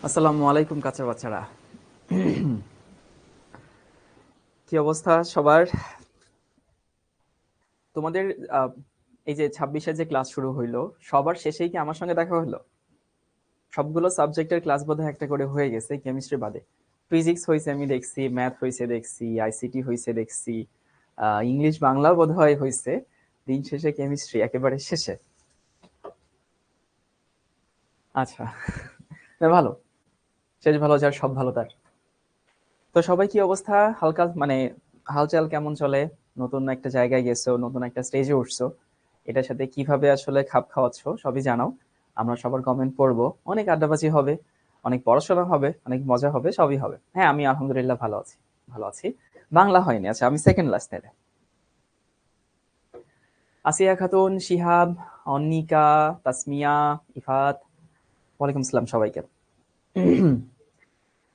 আসসালামু আলাইকুম কাঁচা বাচ্চারা। কি অবস্থা সবার? তোমাদের আহ, এই যে 26-এ যে ক্লাস শুরু হইলো, সবার শেষেই কি আমার সঙ্গে দেখা হলো? সবগুলো সাবজেক্টের ক্লাস বোধহয় একটা করে হয়ে গেছে কেমিস্ট্রি বাদে। ফিজিক্স হয়েছে আমি দেখছি, ম্যাথ হয়েছে দেখছি, আইসিটি হয়েছে দেখছি, ইংলিশ বাংলাও বোধহয় হয়েছে। দিন শেষে কেমিস্ট্রি একেবারে শেষে। আচ্ছা, না ভালো। শেষ ভালো যার সব ভালো তার। তো সবাই কি অবস্থা? হালকা মানে হালচাল কেমন চলে? নতুন একটা জায়গায় গেছো, নতুন একটা স্টেজে উঠছো, এটার সাথে কিভাবে আসলে খাপ খাওয়াচ্ছ সবই জানাও। আমরা সবার কমেন্ট পড়বো, অনেক আড্ডাবাজি হবে, অনেক পড়াশোনা হবে, অনেক মজা হবে, সবই হবে। হ্যাঁ, আমি আলহামদুলিল্লাহ ভালো আছি। ভালো আছি। বাংলা হয়নি, আচ্ছা আমি সেকেন্ড লাস্ট নেবে। আসিয়া খাতুন, শিহাব, অন্নিকা, তাসমিয়া, ইফাত, ওয়ালাইকুম আসসালাম সবাইকে।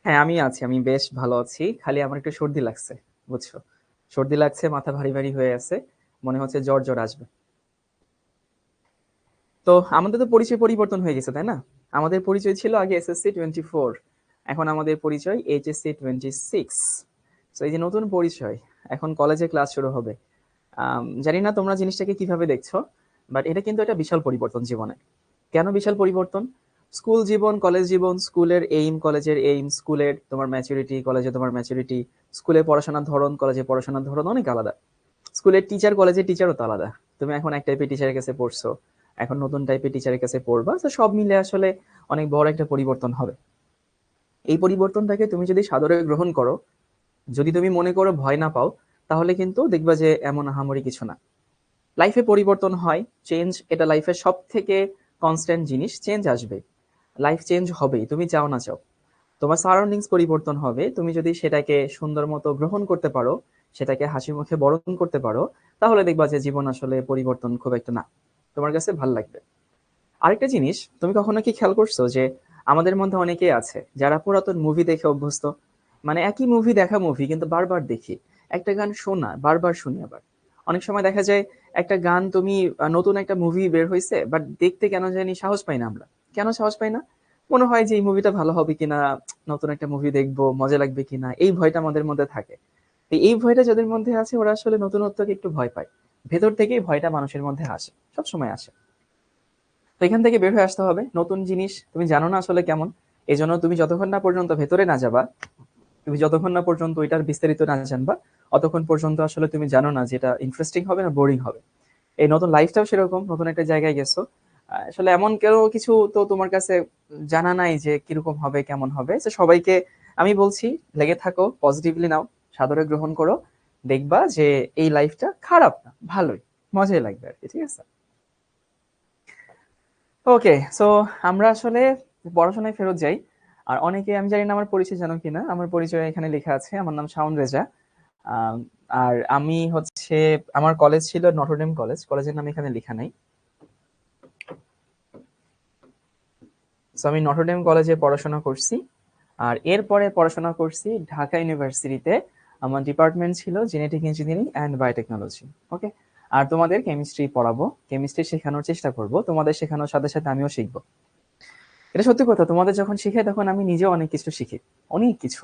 হ্যাঁ, আমি আছি, আমি বেশ ভালো আছি। খালি আমার একটু সর্দি লাগছে, বুঝছো? সর্দি লাগছে, মাথা ভারী ভারী হয়ে আছে, মনে হচ্ছে জ্বর জ্বর আসবে। তো আমাদের তো পরিচয় পরিবর্তন হয়ে গেছে, তাই না? আমাদের পরিচয় ছিল আগে SSC 24, এখন আমাদের পরিচয় HSC 26। তো এই যে নতুন পরিচয়, এখন কলেজে ক্লাস শুরু হবে। জানি না তোমরা জিনিসটাকে কিভাবে দেখছো, বাট এটা কিন্তু একটা বিশাল পরিবর্তন জীবনে। কেন বিশাল পরিবর্তন? স্কুল জীবন, কলেজ জীবন, স্কুলের এইম, কলেজের এইম, স্কুলের তোমার ম্যাচুরিটি, কলেজে তোমার ম্যাচুরিটি, স্কুলে পড়াশোনার ধরন, কলেজে পড়াশোনার ধরন অনেক আলাদা। স্কুলের টিচার, কলেজের টিচারও তো আলাদা। তুমি এখন এক টাইপের টিচারের কাছে পড়ছো, এখন নতুন টাইপের টিচারের কাছে পড়বা, তো সব মিলে আসলে অনেক বড় একটা পরিবর্তন হবে। এই পরিবর্তনটাকে তুমি যদি সাদরে গ্রহণ করো, যদি তুমি মনে করো ভয় না পাও, তাহলে কিন্তু দেখবা যে এমন আহামরি কিছু না। লাইফে পরিবর্তন হয়, চেঞ্জ এটা লাইফের সব থেকে কনস্ট্যান্ট জিনিস, চেঞ্জ আসবে। লাইফ চেঞ্জ হবেই, তুমি চাও না চাও। তোমার সারাউন্ডিংস পরিবর্তন হবে, তুমি যদি সেটাকে সুন্দর মতো গ্রহণ করতে পারো, সেটাকে হাসি মুখে বরণ করতে পারো, তাহলে দেখবা যে জীবন আসলে পরিবর্তন খুব একটা না, তোমার কাছে ভাল লাগবে। আরেকটা জিনিস, তুমি কখনো কি খেয়াল করছো যে আমাদের মধ্যে অনেকেই আছে যারা পুরাতন মুভি দেখে অভ্যস্ত। মানে একই মুভি, দেখা মুভি কিন্তু বারবার দেখি, একটা গান শোনা বারবার শুনি। আবার অনেক সময় দেখা যায় একটা গান তুমি নতুন একটা মুভি বের হয়েছে, বাট দেখতে কেন জানি সাহস পাই না আমরা। কেন সাহস পাই না? মনে হয় যে এই মুভিটা ভালো হবে কিনা, নতুন একটা মুভি দেখবো মজা লাগবে কিনা, এই ভয়টা আমাদের মধ্যে থাকে। তো এই ভয়টা যাদের মধ্যে আছে ওরা আসলে নতুনত্বকে একটু ভয় পায়। ভেতর থেকেই ভয়টা মানুষের মধ্যে আসে, সব সময় আসে। তো এখান থেকে বের হয়ে আসতে হবে। নতুন জিনিস তুমি জানো না আসলে কেমন, এই জন্য তুমি যতক্ষণ না পর্যন্ত ভেতরে না যাবা, তুমি যতক্ষণ না পর্যন্ত ওইটার বিস্তারিত না জানবা, অতক্ষণ পর্যন্ত আসলে তুমি জানো না যে এটা ইন্টারেস্টিং হবে না বোরিং হবে। এই নতুন লাইফটাও সেরকম, নতুন একটা জায়গায় গেছো, আসলে এমন কেউ কিছু তো তোমার কাছে জানা নাই যে কিরকম হবে কেমন হবে। তো সবাইকে আমি বলছি, লেগে থাকো, পজিটিভলি নাও, সাদরে গ্রহণ করো, দেখবা যে এই লাইফটা খারাপ না, ভালোই, মজাই লাগবে আর কি, ঠিক আছে? ওকে, সো আমরা আসলে পড়াশোনায় ফেরত যাই। আর অনেকে, আমি জানি না আমার পরিচয় জানো কিনা, আমার পরিচয় এখানে লেখা আছে, আমার নাম শাওন রেজা। আম, আর আমি হচ্ছে, আমার কলেজ ছিল নটরডেম কলেজ, কলেজের নাম এখানে লেখা নাই। সো আমি নটরডেম কলেজে পড়াশোনা করছি। আর এরপরে পড়াশোনা করছি ঢাকা ইউনিভার্সিটিতে। আমার ডিপার্টমেন্ট ছিল জেনেটিক ইঞ্জিনিয়ারিং অ্যান্ড বায়োটেকনোলজি। ওকে। আর তোমাদের কেমিস্ট্রি পড়াবো, কেমিস্ট্রি শেখানোর চেষ্টা করব, তোমাদের শেখানোর সাথে সাথে আমিও শিখবো। এটা সত্যি কথা, তোমাদের যখন শিখাই তখন আমি নিজেও অনেক কিছু শিখি। অনেক কিছু,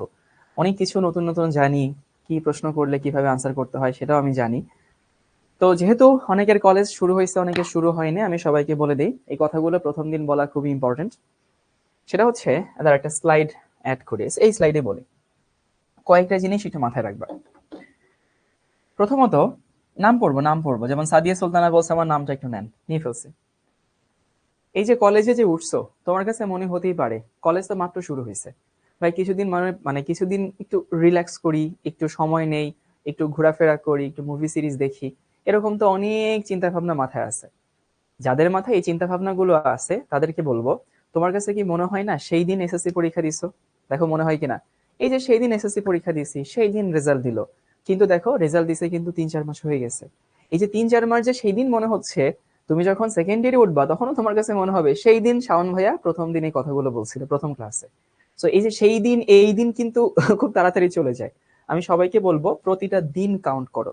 অনেক কিছু নতুন নতুন জানি। কি প্রশ্ন করলে কিভাবে আনসার করতে হয় সেটাও আমি জানি। তো যেহেতু অনেকের কলেজ শুরু হয়েছে, অনেকের শুরু হয়নি, আমি সবাইকে বলে দিই এই কথাগুলো প্রথম দিন বলা খুবই ইম্পর্টেন্ট। সেটা হচ্ছে, এদের একটা স্লাইড অ্যাড করে এই স্লাইডে বলি, কয়েকটা জিনিস একটু মাথায় রাখবা। প্রথমত, নাম পড়বো, যেমন সাদিয়া সুলতানা বলছে আমার নামটা একটু নেন, নিয়ে ফেলছে। এই যে কলেজে যে উঠছো, তোমার কাছে মনে হতেই পারে কলেজ তো মাত্র শুরু হয়েছে, ভাই কিছুদিন মানে মানে কিছুদিন একটু রিল্যাক্স করি, একটু সময় নেই, একটু ঘোরাফেরা করি, একটু মুভি সিরিজ দেখি। এরকম তো অনেক চিন্তা ভাবনা মাথায় আছে। যাদের মাথায় এই চিন্তা ভাবনাগুলো আছে তাদেরকে বলবো, তোমার কাছে কি মনে হয় না সেই দিন এসএসসি পরীক্ষা দিছো? দেখো মনে হয় কিনা। এই যে সেই দিন এসএসসি পরীক্ষা দিছি, সেই দিন রেজাল্ট দিল, কিন্তু দেখো রেজাল্ট দিছে কিন্তু 3-4 মাস হয়ে গেছে। এই যে 3-4 মাস যে সেই দিন মনে হচ্ছে, তুমি যখন সেকেন্ড ইয়ারে উঠবা তখনও তোমার কাছে মনে হবে সেই দিন শাওন ভাইয়া প্রথম দিন এই কথাগুলো বলছিল প্রথম ক্লাসে। তো এই যে সেই দিন এই দিন কিন্তু খুব তাড়াতাড়ি চলে যায়। আমি সবাইকে বলবো প্রতিটা দিন কাউন্ট করো,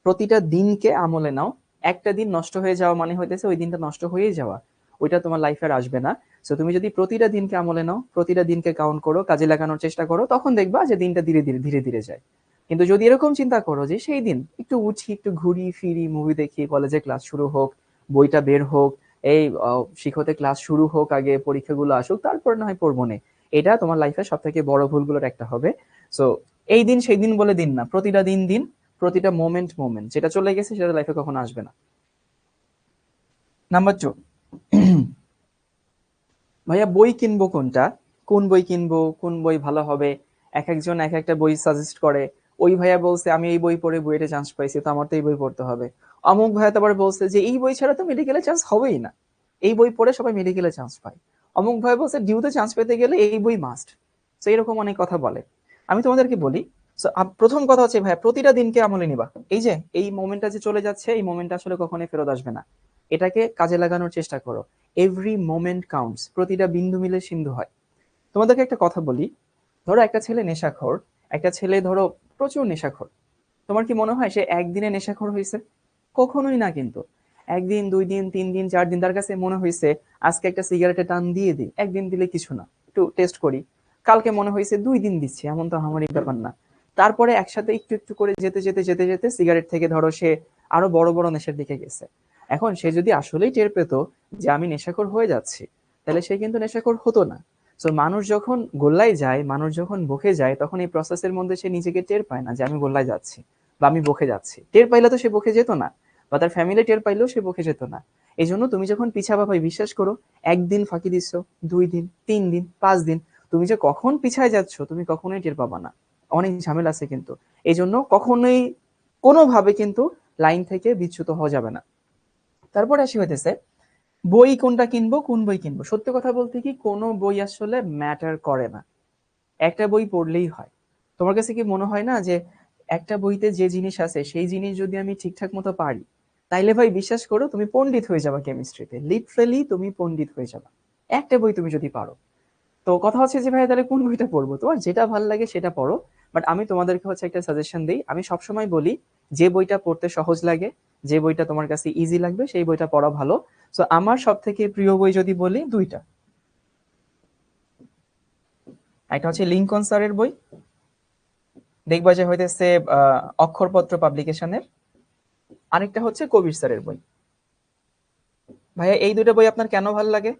প্রতিটা দিনকে আমলে নাও। একটা দিন নষ্ট হয়ে যাওয়া মানে হইতেছে ওই দিনটা নষ্ট হয়ে যাওয়া। ওইটা তোমার লাইফে আর আসবে না। সো তুমি যদি প্রতিটা দিনকে আমলে নাও, প্রতিটা দিনকে কাউন্ট করো, কাজে লাগানোর চেষ্টা করো, তখন দেখবা যে দিনটা ধীরে ধীরে ধীরে ধীরে যায়। কিন্তু যদি এরকম চিন্তা করো যে সেই দিন একটু উঠি, একটু ঘুরি ফিরি, মুভি দেখি, কলেজে ক্লাস শুরু হোক, বইটা বের হোক, এই শিক্ষতে ক্লাস শুরু হোক, আগে পরীক্ষাগুলো আসুক, তারপর না হয় পড়বো না, এটা তোমার লাইফে সব থেকে বড় ভুলগুলোর একটা হবে। সো এই দিন সেই দিন বলে দিন না, প্রতিটা দিন দিন, প্রতিটা মোমেন্ট মোমেন্ট, যেটা চলে গেছে সেটা লাইফে কখনো আসবে না। নাম্বার 2, ভাইয়া বই কিনবো কোনটা, কোন বই কিনবো, কোন বই ভালো হবে, এক একজন এক একটা বই সাজেস্ট করে। ওই ভাইয়া বলছে আমি এই বই পড়ে বুয়েটে চান্স পাইছি, তো আমার তো এই বই পড়তে হবে। অমুক ভাইয়া তো আবার বলছে যে এই বই ছাড়া তো মেডিকেলে চান্স হবেই না, এই বই পড়ে সবাই মেডিকেলে চান্স পায়। অমুক ভাইয়া বলছে ডিউতে চান্স পেতে গেলে এই বই মাস্ট। তো এরকম অনেক কথা বলে। আমি তোমাদেরকে বলি, প্রথম কথা হচ্ছে ভাইয়া প্রতিটা দিনকে আমলে নিবা। এই যে এই মোমেন্টটা যে চলে যাচ্ছে, এই মোমেন্টটা আসলে কখনোই ফেরত আসবে না। এটাকে কাজে লাগানোর চেষ্টা করো। এভরি মোমেন্ট কাউন্টস, প্রতিটা বিন্দু মিলে সিন্ধু হয়। তোমাদেরকে একটা কথা বলি, ধরো একটা ছেলে নেশাখোর, একটা ছেলে ধরো প্রচুর নেশাখোর। তোমার কি মনে হয় সে একদিনে নেশাখোর হয়েছে? কখনোই না কিন্তু। একদিন, 2 দিন, 3 দিন, 4 দিন তার কাছে মনে হয়েছে আজকে একটা সিগারেটে টান দিয়ে দিই, একদিন দিলে কিছু না, একটু টেস্ট করি। কালকে মনে হয়েছে 2 দিন দিচ্ছি, এমন তো আমারই ব্যাপার না। তারপরে একসাথে একটু একটু করে যেতে যেতে যেতে যেতে সিগারেট থেকে ধরো সে আরো বড় বড় নেশার দিকে গেছে। এখন সে যদি আসলেই টের পেত যে আমি নেশাখোর হয়ে যাচ্ছি, তাহলে সে কিন্তু নেশাখোর হতো না। তো মানুষ যখন গোল্লায় যায়, মানুষ যখন বকে যায়, তখন এই প্রসেসের মধ্যে সে নিজেকে টের পায় না যে আমি গোল্লায় যাচ্ছি বা আমি বকে যাচ্ছি। টের পাইলে তো সে বকে যেত না, বা তার ফ্যামিলি টের পাইলেও সে বকে যেত না। এই জন্য তুমি যখন পিছাবা ভাই, বিশ্বাস করো, একদিন ফাঁকি দিচ্ছ, 2 দিন, 3 দিন, 5 দিন, তুমি যে কখন পিছায় যাচ্ছ তুমি কখনোই টের পাবা না। অনেক ঝামেলা আছে কিন্তু। এই জন্য কখনোই কোনোভাবে কিন্তু লাইন থেকে বিচ্যুত হওয়া যাবে না। তারপরে আসি হইতেছে বই কোনটা কিনবো, কোন বই কিনবো। সত্যি কথা বলতে কি, কোনো বই আসলে ম্যাটার করে না, একটা বই পড়লেই হয়। তোমার কাছে কি মনে হয় না যে একটা বইতে যে জিনিস আছে সেই জিনিস যদি আমি ঠিকঠাক মতো পারি, তাইলে ভাই বিশ্বাস করো তুমি পণ্ডিত হয়ে যাবা কেমিস্ট্রিতে, লিটারেলি তুমি পণ্ডিত হয়ে যাবা একটা বই তুমি যদি পারো। তো কথা হচ্ছে যে ভাই তাহলে কোন বইটা পড়বো, তোমার যেটা ভালো লাগে সেটা পড়ো। বাট আমি তোমাদেরকে হচ্ছে একটা সাজেশন দিই, আমি সবসময় বলি যে বইটা পড়তে সহজ লাগে, যে বইটা তোমার কাছে ইজি লাগবে সেই বইটা পড়া ভালো। সো আমার সব থেকে প্রিয় বই যদি বলি দুইটা, একটা হচ্ছে লিঙ্কন স্যারের বই, দেখবা যে হইতেছে অক্ষরপত্র পাবলিকেশনের, আরেকটা হচ্ছে কবির স্যারের বই। ভাইয়া এই দুটো বই আপনার কেন ভালো লাগে?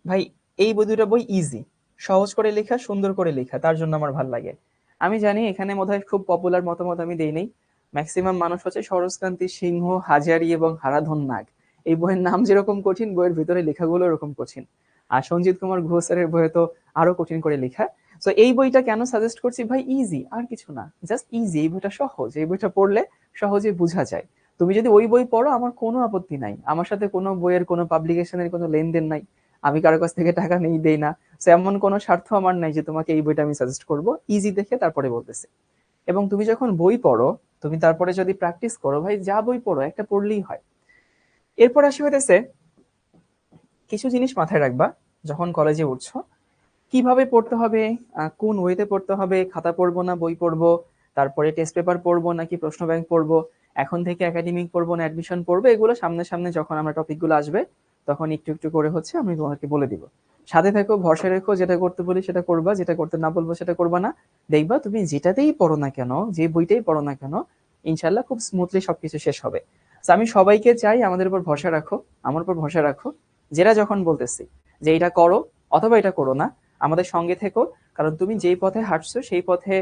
ভাই এই বই দুটো বই ইজি, সহজ করে লেখা, সুন্দর করে লেখা, তার জন্য আমার ভালো লাগে। আমি জানি এখানে বোধহয় খুব পপুলার মতামত আমি দেই নাই, ম্যাক্সিমাম মানুষ হচ্ছে সরোজকান্তি সিংহ, হাজারি এবং হারাধন নাগ। এই বইয়ের নাম যেরকম কঠিন, বইয়ের ভিতরে লেখাগুলো এরকম কঠিন। আর সঞ্জিত কুমার ঘোষ স্যারের বইয়ে তো আরো কঠিন করে লেখা। তো এই বইটা কেন সাজেস্ট করছি ভাই, ইজি, আর কিছু না, জাস্ট ইজি। এই বইটা সহজ, এই বইটা পড়লে সহজে বোঝা যায়। তুমি যদি ওই বই পড়ো আমার কোনো আপত্তি নাই, আমার সাথে কোনো বইয়ের কোনো পাবলিকেশনের কোনো লেনদেন নাই, আমি কারো কাছ থেকে টাকা নেই দেই না। তো এমন কোনো স্বার্থ আমার নাই যে তোমাকে এই বইটা আমি সাজেস্ট করব, ইজি দেখে তারপরে বলতেছি। এবং তুমি যখন বই পড়ো, তুমি তারপরে যদি প্র্যাকটিস করো, ভাই যা বই পড়ো একটা পড়লেই হয়। এরপর আসি হইতেছে কিছু জিনিস মাথায় রাখবা যখন কলেজে উঠছো, কিভাবে পড়তে হবে, কোন ওয়েতে পড়তে হবে, খাতা পড়বো না বই পড়বো, তারপরে টেস্ট পেপার পড়বো নাকি প্রশ্ন ব্যাংক পড়বো, এখন থেকে একাডেমিক পড়বো না অ্যাডমিশন পড়বো, এগুলো সামনে সামনে যখন আমরা টপিকগুলো আসবে তখন একটু একটু করে হচ্ছে আমি তোমাকে বলে দিব। সাথে থেকো, ভরসা রেখো, যেটা করতে বলি সেটা করবা, যেটা করতে না বলবো সেটা করবা না। দেখবা তুমি যেটাতেই পড়ো না কেন, যে বইটাই পড়ো না কেন, ইনশাল্লাহ খুব স্মুথলি সবকিছু শেষ হবে। তো আমি সবাইকে চাই আমাদের উপর ভরসা রাখো, আমার উপর ভরসা রাখো। যেটা যখন বলতেছি যে এটা করো অথবা এটা করো না, আমাদের সঙ্গে থেকো। কারণ তুমি যেই পথে হাঁটছো সেই পথে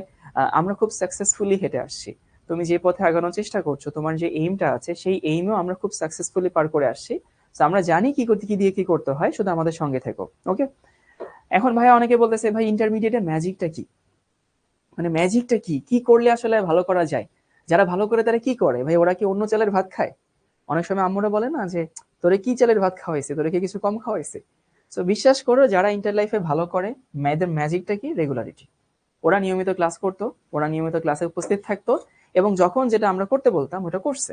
আমরা খুব সাকসেসফুলি হেঁটে আসছি। তুমি যে পথে আগানোর চেষ্টা করছো, তোমার যে এইমটা আছে সেই এইমেও আমরা খুব সাকসেসফুলি পার করে আসছি। তো আমরা জানি কি করতে, কি দিয়ে কি করতে হয়, শুধু আমাদের সঙ্গে থেকো, ওকে? এখন ভাই অনেকে বলতেছে ভাই ইন্টারমিডিয়েটে ম্যাজিকটা কি, মানে ম্যাজিকটা কি, কি করলে আসলে ভালো করা যায়? যারা ভালো করে তারা কি করে ভাই, ওরা কি অন্য চালের ভাত খায়? অনেক সময় আম্মুরা বলে না যে তোরে কি চালের ভাত খাওয়াইছে, তোরে কি কিছু কম খাওয়াইছে? তো বিশ্বাস করো যারা ইন্টার লাইফে ভালো করে, মেয়েদের ম্যাজিকটা কি, রেগুলারিটি। ওরা নিয়মিত ক্লাস করতো, ওরা নিয়মিত ক্লাসে উপস্থিত থাকতো, এবং যখন যেটা আমরা করতে বলতাম ওটা করছে,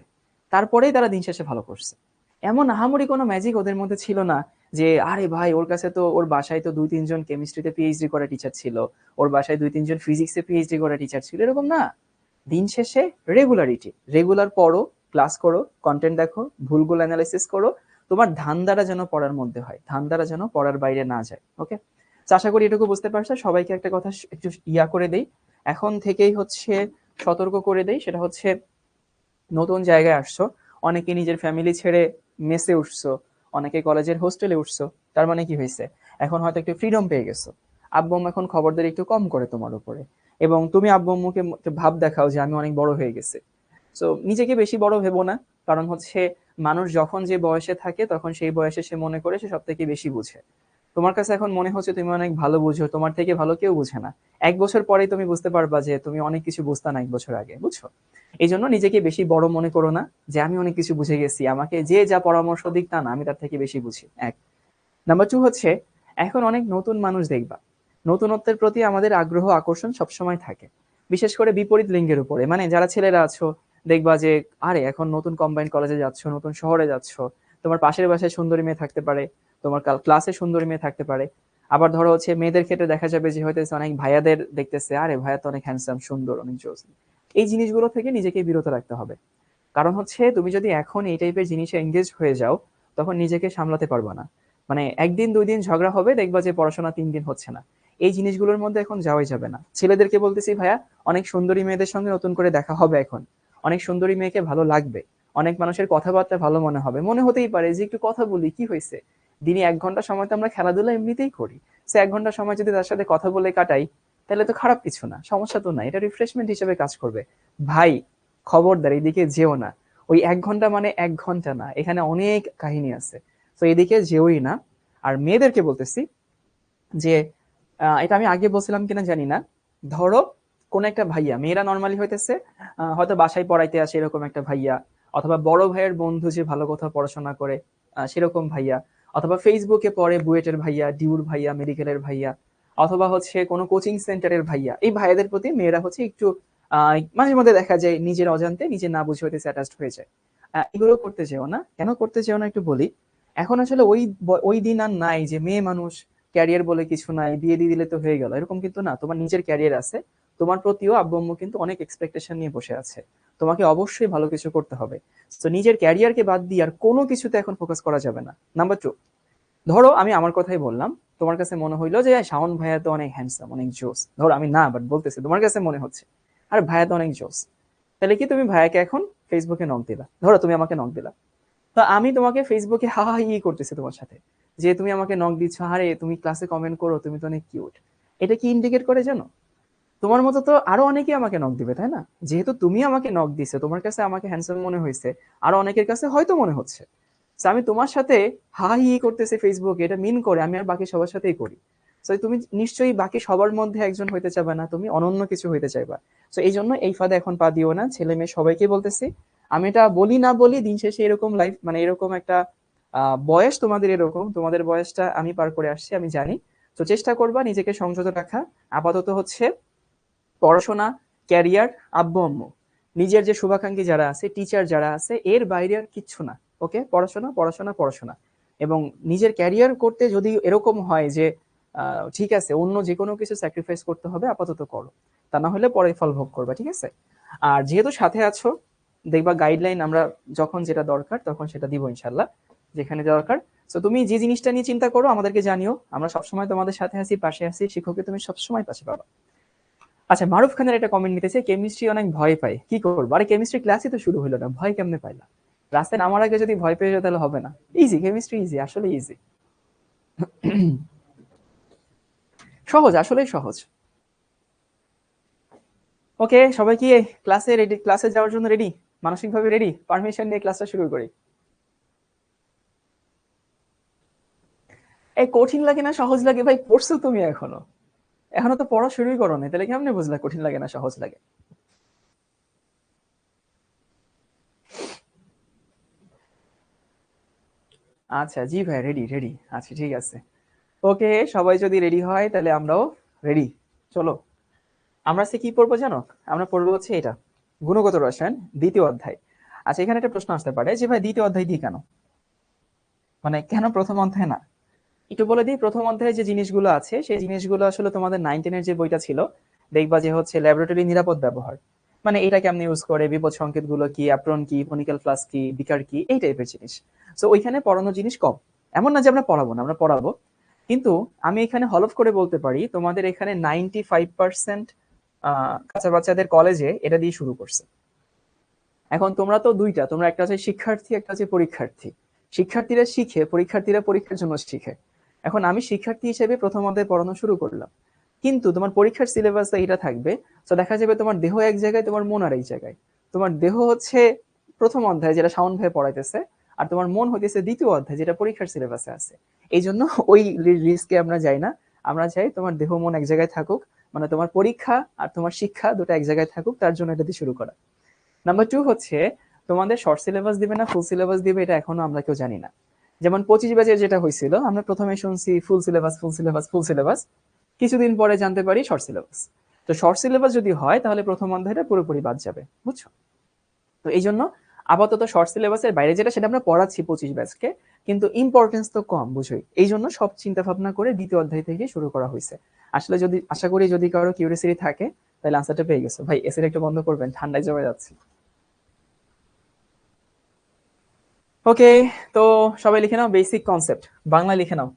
তারপরেই তারা দিন শেষে ভালো করছে। এমন আহামরি কোনো ম্যাজিক ওদের মধ্যে ছিল না যে আরে ভাই ওর কাছে তো, ওর বাসায় তো 2-3 জন কেমিস্ট্রিতে পিএইচডি করা টিচার ছিল, ওর বাসায় 2-3 জন ফিজিক্সে পিএইচডি করা টিচার ছিল, এরকম না। দিন শেষে রেগুলারিটি, রেগুলার পড়ো, ক্লাস করো, কন্টেন্ট দেখো, ভুলগুলো অ্যানালাইসিস করো, তোমার ধান্দাটা যেন পড়ার মধ্যে হয়, ধান্দাটা যেন পড়ার বাইরে না যায়। ওকে, আশা করি এটুকু বুঝতে পারছো। সবাইকে একটা কথা একটু করে দেই, এখন থেকেই হচ্ছে সতর্ক করে দেই, সেটা হচ্ছে নতুন জায়গায় আসছো, অনেকে নিজের ফ্যামিলি ছেড়ে মেসে উঠছো, অনেকে কলেজের হোস্টেলে উঠছো, তার মানে কি হয়েছে, এখন হয়তো একটু ফ্রিডম পেয়ে গেছো। আব্বু আম্মু এখন খবরদারি একটু কম করে তোমার উপরে, এবং তুমি আব্বু আম্মুকে ভাব দেখাও যে আমি অনেক বড় হয়ে গেছে। সো নিজেকে বেশি বড় ভেবো না, কারণ হচ্ছে মানুষ যখন যে বয়সে থাকে তখন সেই বয়সে সে মনে করে সে সব থেকে বেশি বুঝে। তোমার কাছে এখন মনে হচ্ছে তুমি অনেক ভালো বুঝো, তোমার থেকে ভালো কেউ বুঝে না। 1 বছর পরেই তুমি বুঝতে পারবা যে তুমি অনেক কিছু বুঝতা না 1 বছর আগে, বুঝছো? এই জন্য নিজেকে বেশি বড় মনে করো না যে আমি অনেক কিছু বুঝে গেছি, আমাকে যে যা পরামর্শ দিক তা না, আমি তার থেকে বেশি বুঝি। এক নাম্বার 2 হচ্ছে, এখন অনেক নতুন মানুষ দেখবা, নতুনত্বের প্রতি আমাদের আগ্রহ আকর্ষণ সবসময় থাকে, বিশেষ করে বিপরীত লিঙ্গের উপরে। মানে যারা ছেলেরা আছো, দেখবা যে আরে এখন নতুন কম্বাইন্ড কলেজে যাচ্ছ, নতুন শহরে যাচ্ছ, তোমার পাশের বাসায় সুন্দরী মেয়ে থাকতে পারে, তোমার ক্লাসে সুন্দরী মেয়ে থাকতে পারে। আবার ধরো হচ্ছে মেয়েদের ক্ষেত্রে দেখা যাবে যে হয়তো অনেক ভাইয়াদের দেখতেছে, আরে ভাইয়া তো অনেক হ্যান্ডসাম, সুন্দর, অনেক জোস। এই জিনিসগুলো থেকে নিজেকে বিরত রাখতে হবে। কারণ হচ্ছে তুমি যদি এখন এই টাইপের জিনিসে এঙ্গেজ হয়ে যাও, তখন নিজেকে সামলাতে পারবা না। মানে 1 দিন 2 দিন ঝগড়া হবে, দেখবা যে পড়াশোনা 3 দিন হচ্ছে না। এই জিনিসগুলোর মধ্যে এখন যাওয়াই যাবে না। ছেলেদেরকে বলতেছি ভাইয়া, অনেক সুন্দরী মেয়েদের সঙ্গে নতুন করে দেখা হবে এখন, অনেক সুন্দরী মেয়েকে ভালো লাগবে, অনেক মানুষের কথাবার্তা ভালো মনে হবে, মনে হতেই পারে যে একটু কথা বলি, কি হয়েছে, দিনে 1 ঘন্টা সময় তো আমরা খেলাধুলা এমনিতেই করি, সে 1 ঘন্টা সময় যদি তার সাথে কথা বলে কাটাই, তাহলে তো খারাপ কিছু না, সমস্যা তো না, এটা রিফ্রেশমেন্ট হিসেবে কাজ করবে। ভাই খবরদার এদিকে যেও না, ওই 1 ঘন্টা মানে 1 ঘন্টা না, এখানে অনেক কাহিনী আছে, তো এদিকে যেওই না। আর মেয়েদেরকে বলতেছি যে এটা আমি আগে বলছিলাম কিনা জানি না, ধরো কোন একটা ভাইয়া, মেয়েরা নর্মালি হইতেছে হয়তো বাসায় পড়াইতে আসে এরকম একটা ভাইয়া, অথবা বড় ভাইয়ের বন্ধু যে ভালো কথা পড়াশোনা করে সেরকম ভাইয়া, অথবা ফেসবুকে পড়ে বুয়েটের ভাইয়া, ডিউর ভাইয়া, মেডিকেলের ভাইয়া, অথবা হচ্ছে কোনো কোচিং সেন্টারের ভাইয়া, এই ভাইয়াদের প্রতি মেয়েরা হচ্ছে একটু মাঝে মধ্যে দেখা যায় নিজের অজান্তে, নিজে না বুঝে হইতেছে অ্যাটাচড হয়ে যায়। এগুলো করতে চেও না। কেন করতে চেও না একটু বলি। এখন আসলে ওই দিন আর নাই যে মেয়ে মানুষ, ক্যারিয়ার বলে কিছু নাই, বিয়ে দিয়ে দিলে তো হয়ে গেল, এরকম কিন্তু না। তোমার নিজের ক্যারিয়ার আছে, তোমার প্রতিও আব্বু আম্মু কিন্তু অনেক এক্সপেকটেশন নিয়ে বসে আছে, তোমাকে অবশ্যই ভালো কিছু করতে হবে। তো নিজের ক্যারিয়ারকে বাদ দিয়ে আর কোনো কিছুতে এখন ফোকাস করা যাবে না। নাম্বার 2, ধরো আমি আমার কথাই বললাম, তোমার কাছে মনে হইলো যে শাওন ভাইয়া তো অনেক হ্যান্ডসাম, অনেক জোস, ধরো আমি না বাট বলতেছি তোমার কাছে মনে হচ্ছে আর ভাইয়া তো অনেক জোস, তাহলে কি তুমি ভাইয়াকে এখন ফেসবুকে নক দিলা, ধরো তুমি আমাকে নক দিলা, তো আমি তোমাকে ফেসবুকে হা হা ই করতেছি তোমার সাথে, যে তুমি আমাকে নক দিচ্ছ, আরে তুমি ক্লাসে কমেন্ট করো, তুমি তো অনেক কিউট। এটা কি ইন্ডিকেট করে জানো? তোমার মতো তো আরো অনেকেই আমাকে নক দিবে, তাই না? যেহেতু তুমি আমাকে নক দিছে, তোমার কাছে আমাকে হ্যান্ডসাম মনে হয়েছে, আরো অনেকের কাছে হয়তো মনে হচ্ছে। So আমি তোমার সাথে হা হি করতেছি ফেসবুকে, এটা মিন করে আমি আর বাকি সবার সাথেই করি। তো তুমি নিশ্চয়ই বাকি সবার মধ্যে একজন হইতে চাইবা না, তুমি অনন্য কিছু হইতে চাইবা। তো এই জন্য এই ফাঁদে এখন পা দিও না, ছেলে মেয়ে সবাইকে বলতেছি। আমি এটা বলি না বলি, দিন শেষে এরকম লাইফ, মানে এরকম একটা বয়স তোমাদের, এরকম তোমাদের বয়সটা আমি পার করে আসছি, আমি জানি। তো চেষ্টা করবা নিজেকে সংযত রাখা। আপাতত হচ্ছে পড়াশোনা, ক্যারিয়ার, আব্বু আম্মু, নিজের যে শুভাকাঙ্ক্ষী যারা আছে, টিচার যারা আছে, এর বাইরে আর কিচ্ছু না। ওকে, পড়াশোনা পড়াশোনা পড়াশোনা। এবং নিজের ক্যারিয়ার করতে যদি এরকম হয় যে ঠিক আছে অন্য যে কোনো কিছু স্যাক্রিফাইস করতে হবে, আপাতত করো, তা না হলে পরে ফল ভোগ করবা, ঠিক আছে? আর যেহেতু সাথে আছো, দেখবা গাইডলাইন আমরা যখন যেটা দরকার তখন সেটা দিব ইনশাল্লাহ, যেখানে দরকার। তো তুমি যে জিনিসটা নিয়ে চিন্তা করো আমাদেরকে জানিও, আমরা সবসময় তোমাদের সাথে আছি, পাশে আছি, শিক্ষককে তুমি সবসময় পাশে পাবা। আচ্ছা, মারুফ খানের একটা কমেন্ট নিতেছে, কেমিস্ট্রি অনেক ভয় পায়, কি করবো? আরে কেমিস্ট্রি ক্লাসই তো শুরু হলো না, ভয় কেমনে পাইলা? রাস্তায় নামার আগে যদি ভয় পেয়ে যাও তাহলে হবে না। ইজি, কেমিস্ট্রি ইজি, আসলে ইজি, সহজ, আসলেই সহজ। ওকে, সবাই কি ক্লাসে রেডি? ক্লাসে যাওয়ার জন্য রেডি? মানসিকভাবে রেডি? পারমিশন নিয়ে ক্লাসটা শুরু করি। এই কঠিন লাগে না সহজ লাগে ভাই, পড়ছো তুমি এখনো? এখনো তো পড়া শুরুই করো না, তাহলে কেমনে বুঝলা কঠিন লাগে না সহজ লাগে? আচ্ছা জি ভাই, রেডি রেডি আচ্ছা, ঠিক আছে। ওকে, সবাই যদি রেডি হয় তাহলে আমরাও রেডি। চলো, আমরা আজকে কি পড়বো জানো? আমরা পড়বো হচ্ছে এটা, গুণগত রসায়ন, 2য় অধ্যায়। আচ্ছা, এখানে একটা প্রশ্ন আসতে পারে যে ভাই 2য় অধ্যায় দিয়ে কেন, মানে কেন প্রথম অধ্যায় না? একটু বলে দিই, প্রথম অধ্যায়ে যে জিনিসগুলো আছে সেই জিনিসগুলো আসলে তোমাদের 9-10-এর যে বইটা ছিল, দেখবা যে হচ্ছে ল্যাবরেটরি নিরাপদ ব্যবহার, মানে এটা কেমনে ইউজ করে, বিপদ সংকেত গুলো কি, অ্যাপ্রন কি, ফোনিক্যাল ফ্লাস্ক কি, বিকার কি, এই টাইপের জিনিস। সো ওইখানে পড়ানোর জিনিস কম। এমন না যে আমরা পড়াবো না, আমরা পড়াবো, কিন্তু আমি এখানে হলফ করে বলতে পারি তোমাদের এখানে 95% কাঁচা বাচ্চাদের কলেজে এটা দিয়ে শুরু করছে। এখন তোমরা তো দুইটা, তোমরা একটা হচ্ছে শিক্ষার্থী, একটা হচ্ছে পরীক্ষার্থী। শিক্ষার্থীরা শিখে, পরীক্ষার্থীরা পরীক্ষার জন্য শিখে। এখন আমি শিক্ষার্থী হিসেবে প্রথম অধ্যায় পড়ানো শুরু করলাম, কিন্তু তোমার পরীক্ষার সিলেবাস এটা থাকবে। তো দেখা যাবে তোমার দেহ এক জায়গায়, তোমার মন আর এক জায়গায়। তোমার দেহ হচ্ছে প্রথম অধ্যায় যেটা শাওন ভাই পড়াইতেছে, আর তোমার মন হইতেছে দ্বিতীয় অধ্যায় যেটা পরীক্ষার সিলেবাসে আছে। এই জন্য ওই রিস্কে আমরা যাই না। আমরা চাই তোমার দেহ মন এক জায়গায় থাকুক, মানে তোমার পরীক্ষা আর তোমার শিক্ষা দুটো এক জায়গায় থাকুক, তার জন্য এটা দিয়ে শুরু করা। নাম্বার 2 হচ্ছে তোমাদের শর্ট সিলেবাস দিবে না ফুল সিলেবাস দিবে, এটা এখনো আমরা কেউ জানি না। যেমন 25 ব্যাচের যেটা হয়েছিল, আমরা প্রথমে শুনছি full syllabus full syllabus full syllabus, কিছুদিন পরে জানতে পারি শর্ট সিলেবাস। তো শর্ট সিলেবাস যদি হয় তাহলে প্রথম অধ্যায়টা পুরোপুরি বাদ যাবে, বুঝছো? তো এই জন্য আপাতত শর্ট সিলেবাসের বাইরে যেটা সেটা আমরা পড়াচ্ছি 25 ব্যাচকে, কিন্তু ইম্পর্টেন্স তো কম, বুঝোই। এই জন্য সব চিন্তা ভাবনা করে দ্বিতীয় অধ্যায় থেকে শুরু করা হয়েছে। আসলে যদি আশা করি যদি কারো কিউরিয়াসিটি থাকে তাহলে আনসারটা পেয়ে গেছো। ভাই এসিটা একটু বন্ধ করবেন, ঠান্ডায় জমে যাচ্ছে। ওকে, তো সবাই লিখে নাও বেসিক কনসেপ্ট, বাংলা লিখে নাও।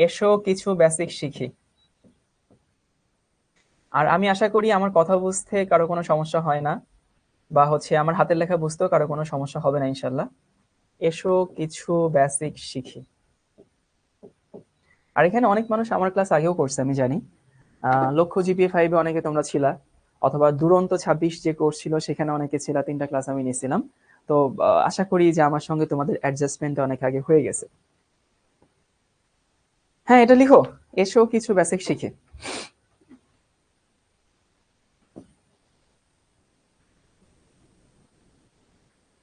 এসো কিছু বেসিক শিখি। আর আমি আশা করি আমার কথা বুঝতে কারো কোনো সমস্যা হয় না, বা হচ্ছে আমার হাতের লেখা বুঝতেও কারো কোনো সমস্যা হবে না ইনশাল্লাহ। এসো কিছু বেসিক শিখি। আর এখানে অনেক মানুষ আমার ক্লাস আগেও করছে আমি জানি। লক্ষ্য জিপিএ 5-এ অনেকে তোমরা ছিলা, অথবা দুরন্ত 26 যে কোর্স ছিল সেখানে অনেকে ছিল, 3টা ক্লাস আমি নিয়েছিলাম। তো আশা করি যে আমার সঙ্গে তোমাদের অ্যাডজাস্টমেন্ট অনেক আগে হয়ে গেছে। হ্যাঁ, এটা লিখো, এসো কিছু বেসিক শিখি।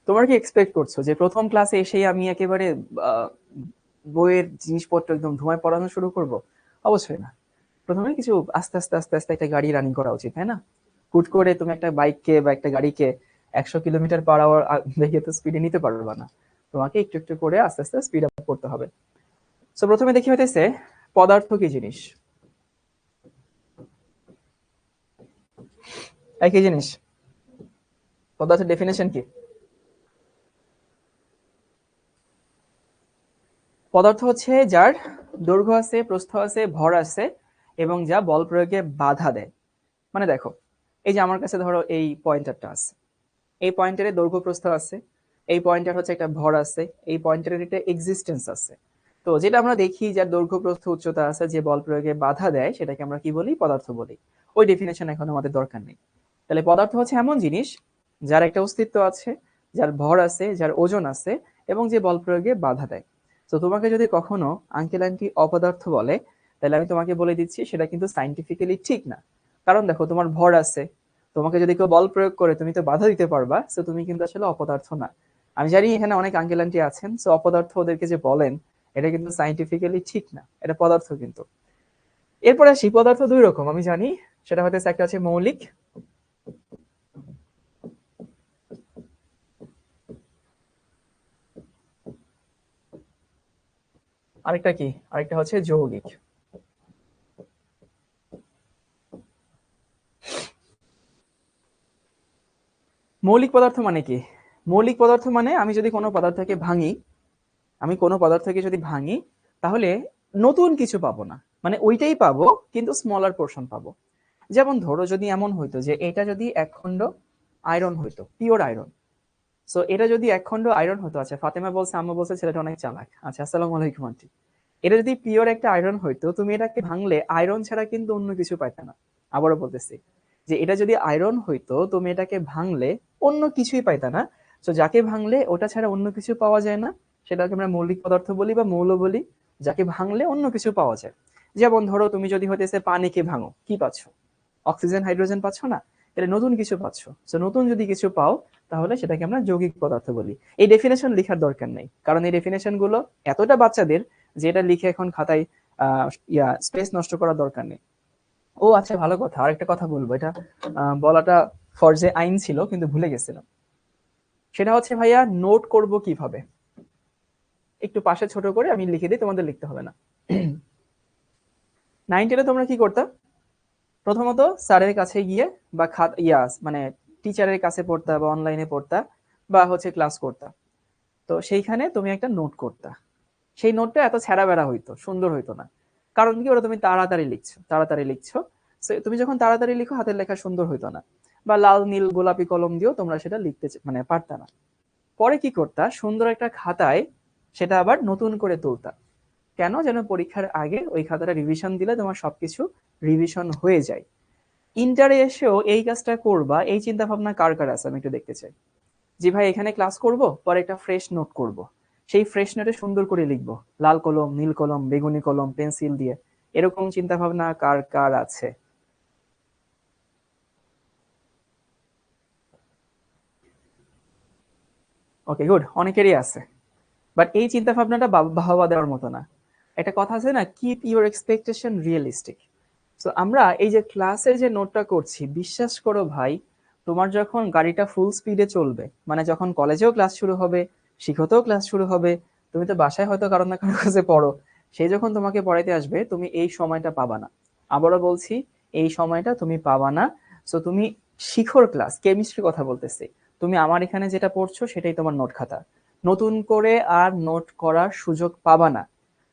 তোমরা কি এক্সপেক্ট করছো যে প্রথম ক্লাসে এসেই আমি একেবারে বইয়ের জিনিসপত্র একদম ধোঁয়ায় পড়ানো শুরু করব? অবশ্যই না। প্রথমে কিছু আস্তে আস্তে আস্তে আস্তে একটা গাড়ি রানিং করা উচিত, তাই না? হুট করে তুমি একটা বাইককে বা একটা গাড়িকে 100 কিলোমিটার/আওয়ার বেগে তো স্পিডে নিতে পারবে না। তোমাকে একটু একটু করে আস্তে আস্তে স্পিড আপ করতে হবে। তো প্রথমে দেখি হইতেছে পদার্থ কি জিনিস। একই জিনিস, পদার্থের ডেফিনেশন কি? পদার্থ হচ্ছে যার দৈর্ঘ্য আছে, প্রস্থ আছে, ভর আছে, এবং যা বল প্রয়োগে বাধা দেয়। মানে দেখো, এই যে আমার কাছে ধরো এই পয়েন্টারটা আছে, এই পয়েন্টারের দৈর্ঘ্য প্রস্থ আছে, এই পয়েন্টার হচ্ছে একটা ভর আছে, এই পয়েন্টারের একটা এক্সিস্টেন্স আছে। তো যেটা আমরা দেখি যার দৈর্ঘ্য প্রস্থ উচ্চতা আছে, যে বল প্রয়োগে বাধা দেয়, সেটাকে আমরা কি বলি? পদার্থ বলি। ওই ডেফিনেশন এখন আমাদের দরকার নেই। তাহলে পদার্থ হচ্ছে এমন জিনিস যার একটা অস্তিত্ব আছে, যার ভর আছে, যার ওজন আছে, এবং যে বল প্রয়োগে বাধা দেয়। তো তোমাকে যদি কখনো আঙ্কেল আন্টি অপদার্থ বলে, তাহলে আমি তোমাকে বলে দিচ্ছি সেটা কিন্তু সাইন্টিফিক্যালি ঠিক না। কারণ দেখো, তোমার ভর আছে, তোমাকে যদি কেউ বল প্রয়োগ করে তুমি তো বাধা দিতে পারবা, তো তুমি কিন্তু আসলে অপদার্থ না। আমি জানি এখানে অনেক আঙ্কেল আন্টি আছেন, তো অপদার্থ ওদেরকে যে বলেন, এটা কিন্তু সাইন্টিফিক্যালি ঠিক না, এটা পদার্থ কিন্তু। এরপরে আসি, পদার্থ দুই রকম আমি জানি, সেটা হয়তো একটা হচ্ছে মৌলিক, আরেকটা কি, আরেকটা হচ্ছে যৌগিক। মৌলিক পদার্থ মানে কি? মৌলিক পদার্থ মানে আমি যদি কোনো পদার্থকে ভাঙি, আমি কোনো পদার্থকে যদি ভাঙি, তাহলে নতুন কিছু পাবো না, মানে ওইটাই পাবো, কিন্তু স্মলার পোর্শন পাবো। যেমন ধরো যদি এমন হইতো যে এটা যদি এক খণ্ড আয়রন হইতো, পিওর আয়রন। সো এটা যদি এক খণ্ড আয়রন হতো, আচ্ছা ফাতেমা বলছে, আম্মু বলছে ছেলেটা অনেক চালাক, আচ্ছা আসসালামু আলাইকুম আন্টি। এটা যদি পিওর একটা আয়রন হইতো, তুমি এটাকে ভাঙলে আয়রন ছাড়া কিন্তু অন্য কিছু পাইতে না। আবারও বলতেছি যে এটা যদি আয়রন হইতো, তুমি এটাকে ভাঙলে অন্য কিছুই পাইতে না। তো যাকে ভাঙলে ওটা ছাড়া অন্য কিছু পাওয়া যায় না, সেটাকে আমরা মৌলিক পদার্থ বলি বা মৌল বলি, যাকে ভাঙলে অন্য কিছু পাওয়া যায়। যেমন ধরো তুমি যদি হইতেছে পানিকে ভাঙো, কি পাচ্ছ? অক্সিজেন, হাইড্রোজেন পাচ্ছ না? তাহলে নতুন কিছু পাচ্ছ। তো নতুন যদি কিছু পাও, তাহলে সেটাকে আমরা যৌগিক পদার্থ বলি। এই ডেফিনেশন লেখার দরকার নেই, কারণ এই ডেফিনেশন গুলো এতটা বাচ্চাদের যে এটা লিখে এখন খাতায় স্পেস নষ্ট করার দরকার নেই। ও আচ্ছা, ভালো কথা, আরেকটা কথা বলবো, এটা বলাটা ফরজে আইন ছিল কিন্তু ভুলে গেছিলাম। সেটা হচ্ছে ভাইয়া, নোট করব কিভাবে? একটু পাশে ছোট করে আমি লিখে দিই, তোমাদের লিখতে হবে না। 9-10 তোমরা কি করতা? প্রথমত স্যারের কাছে গিয়ে বা মানে টিচারের কাছে পড়তা, বা অনলাইনে পড়তা, বা হচ্ছে ক্লাস করতা। তো সেইখানে তুমি একটা নোট করতা, সেই নোটটা এত ছেঁড়া বেড়া হইতো, সুন্দর হইতো না। কারণ কি, ওটা তুমি তাড়াতাড়ি লিখছো। তুমি যখন তাড়াতাড়ি লিখো হাতের লেখা সুন্দর হইতো না, বা লাল নীল গোলাপি কলম দিয়েও তোমরা সেটা লিখতে মানে পারতা না। পরে কি করতা, সুন্দর একটা খাতায় সেটা আবার নতুন করে তুলতা। কেন, যেন পরীক্ষার আগে ওই খাতাটা রিভিশন দিলে তোমার সবকিছু রিভিশন হয়ে যায়। ইন্টারে এসেও এই কাজটা করবা, এই চিন্তা ভাবনা কার কার আছে আমি একটু দেখতে চাই। জি ভাই, এখানে ক্লাস করব, পরে একটা ফ্রেশ নোট করব, সেই ফ্রেশ নোটে সুন্দর করে লিখবো, লাল কলম, নীল কলম, বেগুনি কলম, পেন্সিল দিয়ে। এরকম চিন্তা ভাবনা কার কার আছে? ওকে, গুড, অনেকেরই আছে। বাট এই চিন্তা ভাবনাটা বাহবা দেওয়ার মতো না। একটা কথা আছে না, কিপ ইউর এক্সপেকটেশন রিয়েলিস্টিক। তো আমরা এই যে ক্লাসে যে নোটটা করছি, বিশ্বাস করো ভাই, তোমার যখন গাড়িটা ফুল স্পিডে চলবে, মানে যখন কলেজেও ক্লাস শুরু হবে, শিক্ষতেও ক্লাস শুরু হবে, তুমি তো বাসায় হয়তো কারো না কারো কাছে পড়ো, সেই যখন তোমাকে পড়াইতে আসবে, তুমি এই সময়টা পাবা না। আবারও বলছি, এই সময়টা তুমি পাবা না। সো তুমি শিখর ক্লাস, কেমিস্ট্রির কথা বলতেছি, তুমি আমার এখানে যেটা পড়ছো সেটাই তোমার নোট খাতা। নতুন করে আর নোট করার সুযোগ পাবা না।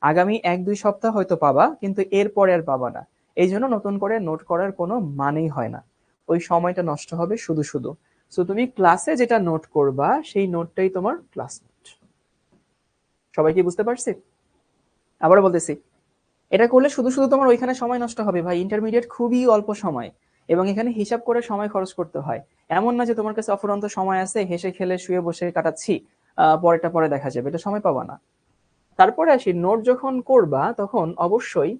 আগামী 1-2 সপ্তাহ হয়তো পাবা, কিন্তু এরপরে আর পাবা না। এই জন্য নতুন করে নোট করার কোনো মানেই হয় না, ওই সময়টা নষ্ট হবে শুধু শুধু। সো তুমি ক্লাসে যেটা নোট করবা সেই নোটটাই তোমার ক্লাস নোট। সবাই কি বুঝতে পারছি? আবারও বলতেছি, এটা করলে শুধু শুধু তোমার ওইখানে সময় নষ্ট হবে ভাই। ইন্টারমিডিয়েট খুবই অল্প সময়, এবং এখানে হিসাব করে সময় খরচ করতে হয়। এমন না যে তোমার কাছে অফুরন্ত সময় আছে, হেসে খেলে শুয়ে বসে কাটাচ্ছি, পরেরটা পরে দেখা যাবে, এটা সময় পাবা না। তারপরে আসি, নোট যখন করবা তখন অবশ্যই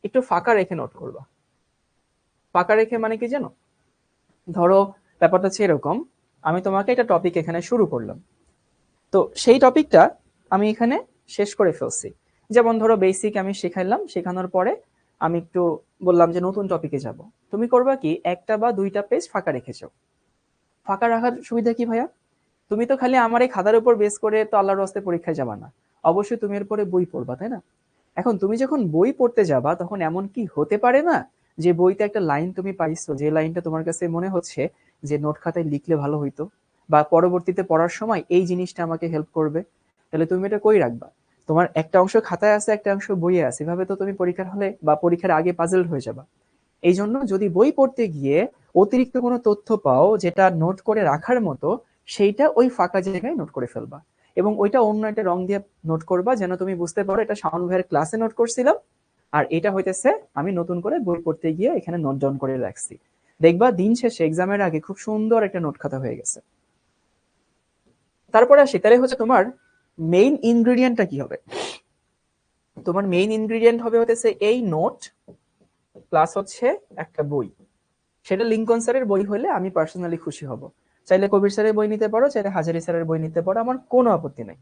একটু ফাঁকা রেখে নোট করবা। ফাঁকা রেখে মানে কি জানো? ধরো, ব্যাপারটা হচ্ছে এরকম, আমি তোমাকে একটা টপিক এখানে শুরু করলাম, তো সেই টপিকটা আমি এখানে শেষ করে ফেলছি। যেমন ধরো বেসিক আমি শেখাইলাম, শেখানোর পরে আমি একটু বললাম যে নতুন টপিকে যাব। তুমি করবা কি, 1 বা 2টা পেজ ফাঁকা রেখেছো। ফাঁকা রাখার সুবিধা কি ভাইয়া? তুমি তো খালি আমার এই খাতার উপর বেস করে তো আল্লাহর রাস্তায় পরীক্ষায় যাবা না, অবশ্যই তুমি এরপরে বই পড়বা, তাই না? এখন তুমি যখন বই পড়তে যাবা, তখন এমন কি হতে পারে না যে বইতে একটা লাইন তুমি পাইছো, যে লাইনটা তোমার কাছে মনে হচ্ছে যে নোট খাতায় লিখলে ভালো হইতো, বা পরবর্তীতে পড়ার সময় এই জিনিসটা আমাকে হেল্প করবে। তাহলে তুমি এটা কই রাখবা? তোমার একটা অংশ খাতায় আছে, একটা অংশ বইয়ে আছে, এভাবে তো তুমি পরীক্ষার হলে বা পরীক্ষার আগে পাজল হয়ে যাবা। এই জন্য যদি বই পড়তে গিয়ে অতিরিক্ত কোনো তথ্য পাও যেটা নোট করে রাখার মতো, সেইটা ওই ফাঁকা জায়গায় নোট করে ফেলবা, এবং ওইটা অন্য একটা রং দিয়ে নোট করবা, যেন তুমি বুঝতে পারো এটা শাওন ভাইয়ের ক্লাসে নোট করছিলাম, আর এটা হইতেছে আমি নতুন করে বই পড়তে গিয়ে এখানে নোট ডাউন করে রাখছি। দেখবা দিন শেষে এক্সামের আগে খুব সুন্দর একটা নোট খাতা হয়ে গেছে। তারপরে আসি, তাহলে হচ্ছে তোমার মেইন ইনগ্রেডিয়েন্টটা কি হবে? তোমার মেইন ইনগ্রেডিয়েন্ট হবে হতেছে এই নোট, প্লাস হচ্ছে একটা বই। সেটা লিঙ্কন স্যারের বই হলে আমি পার্সোনালি খুশি হব। চাইলে কবির স্যারের বই নিতে পারো, চাইলে হাজারি স্যারের বই নিতে পারো, আমার কোনো আপত্তি নেই।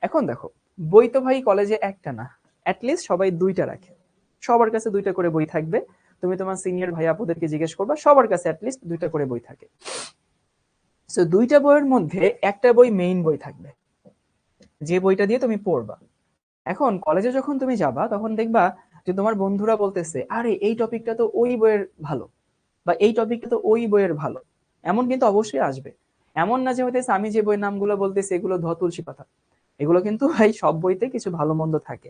এখন দেখো, বই তো ভাই কলেজে একটা না, অ্যাটলিস্ট সবাই 2টা রাখে। সবার কাছে 2টা করে বই থাকবে। তুমি তোমার সিনিয়র ভাই আপুদেরকে জিজ্ঞেস করবা, সবার কাছে অ্যাটলিস্ট 2টা করে বই থাকে। সো 2টা বইয়ের মধ্যে একটা বই মেইন বই থাকবে, যে বইটা দিয়ে তুমি পড়বা। এখন কলেজে যখন তুমি যাবা, তখন দেখবা যে তোমার বন্ধুরা বলতেছে, আরে এই টপিকটা তো ওই বইয়ের ভালো, বা এই টপিকটা তো ওই বইয়ের ভালো। এমন কিন্তু অবশ্যই আসবে। এমন না যে হইতেছে আমি যে বইয়ের নামগুলো বলতেছি এগুলো তুলসী পাতা। এগুলো কিন্তু ভাই সব বইতে কিছু ভালো মন্দ থাকে।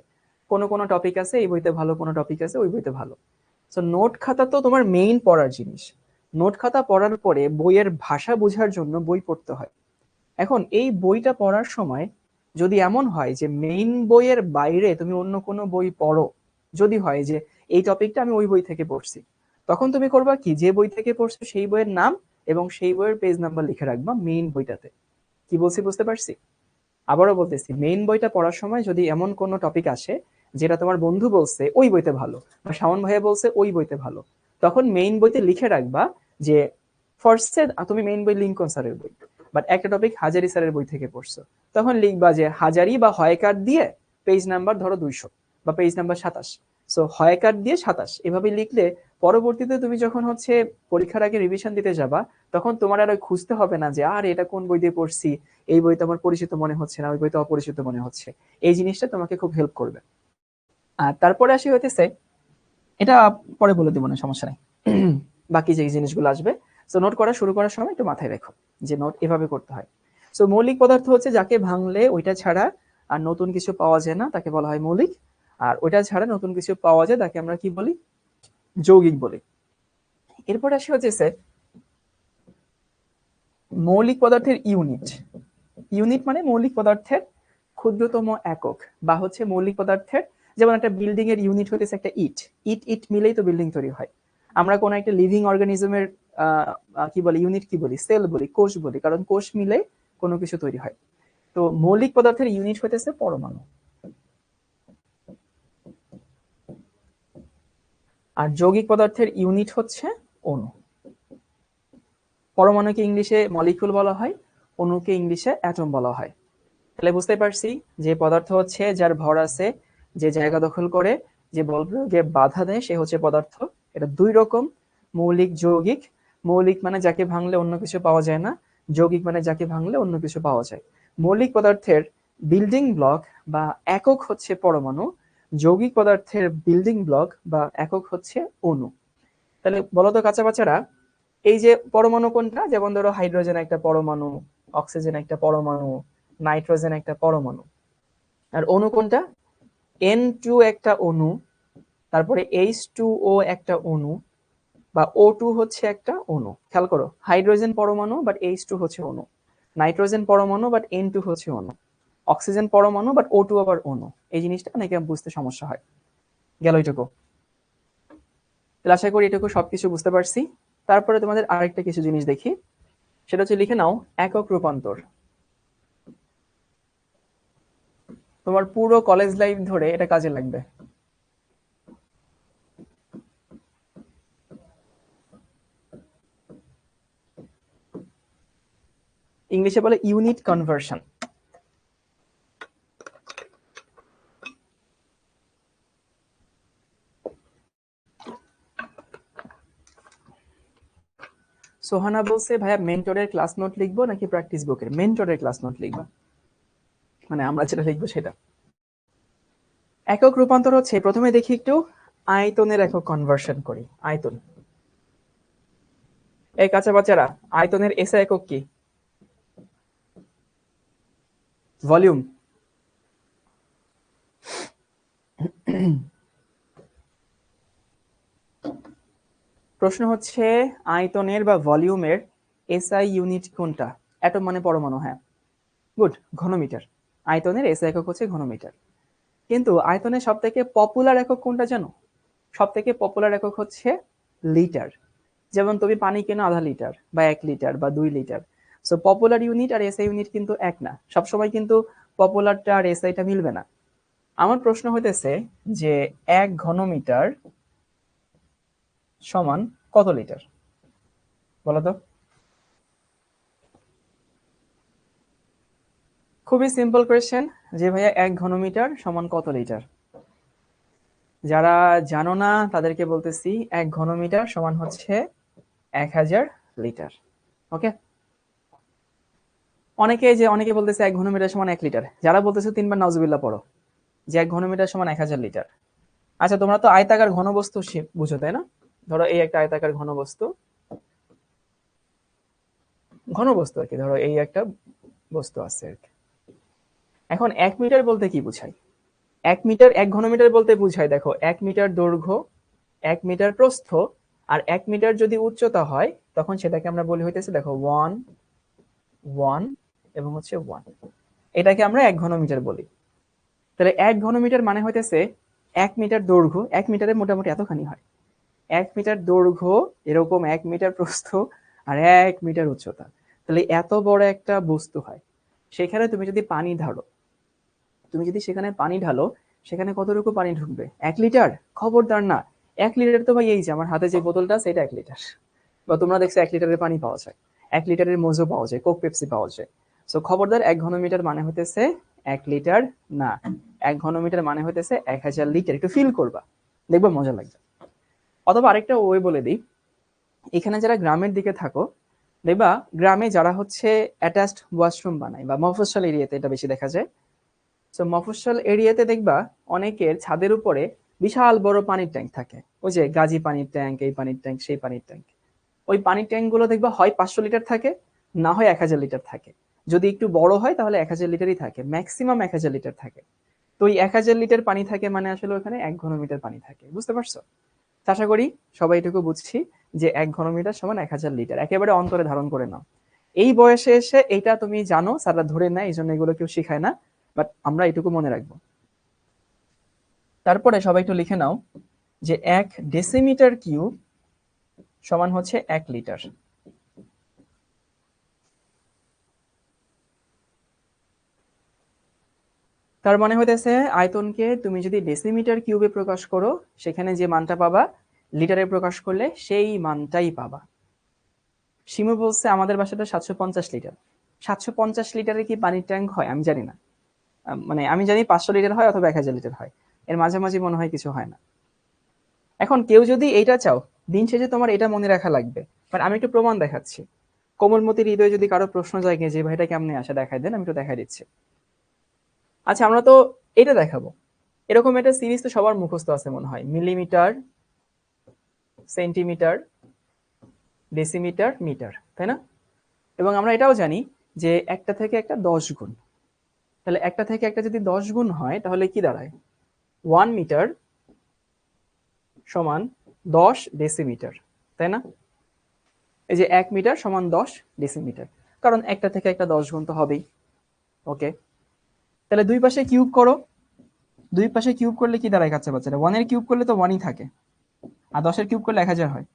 কোনো কোনো টপিক আছে এই বইতে ভালো, কোনো টপিক আছে ওই বইতে ভালো। তো নোট খাতা তো তোমার মেইন পড়ার জিনিস। নোট খাতা পড়ার পরে বইয়ের ভাষা বোঝার জন্য বই পড়তে হয়। এখন এই বইটা পড়ার সময় যদি এমন হয় যে মেইন বইয়ের বাইরে তুমি অন্য কোনো বই পড়ো, যদি হয় যে এই টপিকটা আমি ওই বই থেকে পড়ছি, তখন তুমি করবা কি, যে বই থেকে পড়ছো সেই বইয়ের নাম এবং সেই বইয়ের পেজ নাম্বার লিখে রাখবা মেইন বইটাতে। কি বলছি বুঝতে পারছি? আবারও বলতেছি, মেইন বইটা পড়ার সময় যদি এমন কোনো টপিক আসে যেটা তোমার বন্ধু বলছে ওই বইতে ভালো, বা শাওন ভাইয়া বলছে ওই বইতে ভালো, তখন মেইন বইতে লিখে রাখবা যে ফার্স্টে তুমি মেইন বই লিঙ্কন স্যারের বই, বাট একটা টপিক হাজারি স্যারের বই থেকে পড়ছো, তখন লিখবা যে হাজারি বা হয়কার দিয়ে পেজ নাম্বার ধরো 200 বা পেজ নাম্বার 27। সো হয়কার দিয়ে 27 এভাবে লিখলে পরবর্তীতে তুমি যখন হচ্ছে পরীক্ষার আগে রিভিশন দিতে যাবা, তখন তোমার আর খুঁজতে হবে না যে আর এটা কোন বই দিয়ে পড়ছি, এই বইটা আমার পরিচিত মনে হচ্ছে না, ওই বইটা অপরিচিত মনে হচ্ছে। এই জিনিসটা তোমাকে খুব হেল্প করবে। আর তারপরে আসি হইতেছে, এটা পরে বলে দিব না, সমস্যা নেই। বাকি যে জিনিসগুলো আসবে, তো নোট করা শুরু করার সময় একটু মাথায় রেখো যে নোট এভাবে করতে হয়। সো মৌলিক পদার্থ হচ্ছে যাকে ভাঙলে ওইটা ছাড়া আর নতুন কিছু পাওয়া যায় না, তাকে বলা হয় মৌলিক। আর ওইটা ছাড়া নতুন কিছু পাওয়া যায় তাকে আমরা কি বলি? যৌগিক বলি। এরপর আসে হচ্ছে মৌলিক পদার্থের ইউনিট। ইউনিট মানে মৌলিক পদার্থের ক্ষুদ্রতম একক, বা হচ্ছে মৌলিক পদার্থের, যেমন একটা বিল্ডিং এর ইউনিট হতেছে একটা ইট। ইট ইট মিলেই তো বিল্ডিং তৈরি হয়। আমরা কোন একটা লিভিং অর্গানিজমের কি বলি, ইউনিট কি বলি? সেল বলি, কোষ বলি, কারণ কোষ মিলে কোনো কিছু তৈরি হয়। তো মৌলিক পদার্থের ইউনিট হতেছে পরমাণু, আর যৌগিক পদার্থের ইউনিট হচ্ছে অণু। পরমাণুকে ইংলিশে মলিকিউল বলা হয়, অণুকে ইংলিশে অ্যাটম বলা হয়। তাহলে বুঝতে পারছি যে পদার্থ হচ্ছে যার ভর আছে, যে জায়গা দখল করে, যে বল প্রয়োগে বাধা দেয়, সে হচ্ছে পদার্থ। এটা দুই রকম, মৌলিক, যৌগিক। মৌলিক মানে যাকে ভাঙলে অন্য কিছু পাওয়া যায় না, যৌগিক মানে যাকে ভাঙলে অন্য কিছু পাওয়া যায়। মৌলিক পদার্থের বিল্ডিং ব্লক বা একক হচ্ছে পরমাণু, যৌগিক পদার্থের বিল্ডিং ব্লক বা একক হচ্ছে অণু। তাহলে বলতো কাঁচা বাচ্চারা, এই যে পরমাণু কোনটা? যেমন ধরো হাইড্রোজেন একটা পরমাণু, অক্সিজেন একটা পরমাণু, নাইট্রোজেন একটা পরমাণু। আর অণু কোনটা? N2 একটা অণু, তারপরে H2O একটা অণু, বা O2 হচ্ছে একটা অণু। খেয়াল করো, হাইড্রোজেন পরমাণু বাট H2 হচ্ছে অণু, নাইট্রোজেন পরমাণু বাট N2 হচ্ছে অণু, অক্সিজেন পরমাণু বাট O2 আবার অণু। এই জিনিসটা অনেকে বুঝতে সমস্যা হয়। গেল এটুকু? তাহলে আশা করি এটুকু সবকিছু বুঝতে পারছি। তারপরে তোমাদের আরেকটা কিছু জিনিস দেখি, সেটা হচ্ছে লিখে নাও একক রূপান্তর। তোমার পুরো কলেজ লাইফ ধরে এটা কাজে লাগবে। ইংলিশে বলে ইউনিট কনভার্সন। সোহানা বলছে ভাইয়া মেন্টরের ক্লাস নোট লিখবো নাকি প্র্যাকটিস বুকের? মেন্টরের ক্লাস নোট লিখবা, মানে আমরা যেটা লিখবো সেটা। একক রূপান্তর হচ্ছে, প্রথমে দেখি একটু আয়তনের একক কনভার্সন করি। আয়তন, এই কাঁচা বাচ্চারা, আয়তনের এসআই একক কি? ভলিউম। প্রশ্ন হচ্ছে আয়তনের বা ভলিউমের এসআই ইউনিট কোনটা? অ্যাটম মানে পরমাণু, হ্যাঁ গুড, ঘনমিটার। আয়তনের এসআই একক হচ্ছে ঘনমিটার। কিন্তু আয়তনের সব থেকে পপুলার একক কোনটা জানো? সব থেকে পপুলার একক হচ্ছে লিটার। যেমন তুমি পানি কেনো আধা লিটার বা 1 লিটার বা 2 লিটার। সো পপুলার ইউনিট আর এসআই ইউনিট কিন্তু এক না, সবসময় কিন্তু পপুলারটা আর এসআইটা মিলবে না। আমার প্রশ্ন হইতেছে যে 1 ঘনমিটার সমান কত লিটার? বলো তো। খুবই সিম্পল কোয়েশ্চেন, যে ভাইয়া 1 ঘনমিটার সমান কত লিটার? যারা জানো না তাদেরকে বলতেছি, 1 ঘনমিটার সমান হচ্ছে 1000 লিটার। ওকে, অনেকে বলতেছে 1 ঘনমিটার সমান 1 লিটার। যারা বলতেছে 3 বার নাউজুবিল্লাহ পড়ো, যে 1 ঘনমিটার সমান 1000 লিটার। আচ্ছা, তোমরা তো আয়তাকার ঘনবস্তু বুঝো তাই না? ধরো এই একটা আয়তাকার ঘনবস্তু, ঘনবস্তু আর কি, ধরো এই একটা বস্তু আছে আর কি। এখন 1 মিটার বলতে কি বুঝায়? 1 মিটার, 1 ঘনমিটার বলতে বুঝায়, দেখো 1 মিটার দৈর্ঘ্য, 1 মিটার প্রস্থ, আর 1 মিটার যদি উচ্চতা হয় তখন সেটাকে আমরা বলি হইতেছে, দেখো 1 1 এবং হচ্ছে 1, এটাকে আমরা 1 ঘনমিটার বলি। তাহলে 1 ঘনমিটার মানে হইতেছে 1 মিটার দৈর্ঘ্য, 1 মিটারে মোটামুটি এতখানি হয়। 1 মিটার দৈর্ঘ্য, এরকম 1 মিটার প্রস্থ, আর 1 মিটার উচ্চতা। তাহলে এত বড় একটা বস্তু হয়, সেখানে তুমি যদি পানি ঢালো, সেখানে পানি ঢালো, সেখানে কতটুকু পানি ঢুকবে? 1 লিটার? খবরদার না। 1 লিটার তো ভাই এই যে আমার হাতে যে বোতলটা আছে, এটা 1 লিটার। বা তোমরা দেখছো 1 লিটারের পানি পাওয়া যায়, 1 লিটারের মোজো পাওয়া যায়, কোক পেপসি পাওয়া যায়। সো খবরদার, 1 ঘনমিটার মানে হইতেছে 1 লিটার না, 1 ঘনমিটার মানে হইতেছে 1000 লিটার। একটু ফিল করবা, দেখবা মজা লাগবে। অথবা আরেকটা ওয়ে বলে দিই, এখানে যারা গ্রামের দিকে থাকো, দেখবা গ্রামে যারা হচ্ছে অ্যাটাচড ওয়াশরুম বানায়, বা মফস্বল এরিয়াতে এটা বেশি দেখা যায়। সো মফস্বল এরিয়াতে দেখবা অনেকের ছাদের উপরে বিশাল বড় পানির ট্যাঙ্ক থাকে, ওই যে গাজী পানির ট্যাঙ্ক, এই পানির ট্যাঙ্ক, সেই পানির ট্যাঙ্ক। ওই পানির ট্যাঙ্ক গুলো দেখবা হয় 500 লিটার থাকে, না হয় 1000 লিটার থাকে। যদি একটু বড় হয় তাহলে 1000 লিটারই থাকে, ম্যাক্সিমাম 1000 লিটার থাকে। তো ওই 1000 লিটার পানি থাকে মানে আসলে ওখানে 1 ঘনমিটার পানি থাকে, বুঝতে পারছো? আশা করি সবাই এটুকু বুঝছি যে 1 ঘনমিটার সমান 1000 লিটার, একেবারে অন্তরে ধারণ করে নাও। এই বয়সে এসে এটা তুমি জানো, স্যাররা ধরে নেয়, এই জন্য এগুলো কেউ শিখায় না, বাট আমরা এটুকু মনে রাখবো। তারপরে সবাই একটু লিখে নাও যে 1 ডেসিমিটার কিউব সমান হচ্ছে 1 লিটার। তার মানে হইতেছে আয়তনকে তুমি যদি ডেসিমিটার কিউবে প্রকাশ করো, সেখানে যে মানটা পাবা লিটারে প্রকাশ করলে সেই মানটাই পাবা। শিমু বলছে আমাদের বাসাটা 750 লিটার। 750 লিটারে কি পানির ট্যাঙ্ক হয় আমি জানি না, মানে আমি জানি 500 লিটার হয় অথবা 1000 লিটার হয়, এর মাঝামাঝি মনে হয় কিছু হয় না। এখন কেউ যদি এইটা চাও, দিন শেষে তোমার এটা মনে রাখা লাগবে, বাট আমি একটু প্রমাণ দেখাচ্ছি। কোমলমতির হৃদয়ে যদি কারো প্রশ্ন জাগে যে ভাইটা কেমনে আসে দেখাই দেন, আমি একটু দেখাই দিচ্ছি। আচ্ছা, আমরা তো এটা দেখাবো, এরকম একটা সিরিজ তো সবার মুখস্থ আছে মনে হয়, মিলিমিটার, সেন্টিমিটার, ডেসিমিটার, মিটার, তাই না? এবং আমরা এটাও জানি যে একটা থেকে একটা 10 গুণ, তাহলে একটা থেকে একটা যদি 10 গুণ হয় তাহলে কি দাঁড়ায়, 1 মিটার সমান 10 ডেসিমিটার, তাই না? এই যে 1 মিটার সমান 10 ডেসিমিটার, কারণ একটা থেকে একটা 10 গুণ তো হবেই। ওকে, তাহলে দুই পাশে কিউব করো, দুই পাশে কিউব করলে কি দাঁড়ায় কাচ্চা বাচ্চারা, 1 এর কিউব করলে তো 1ই থাকে, আর 10 এর কিউব করলে 1000 হয়।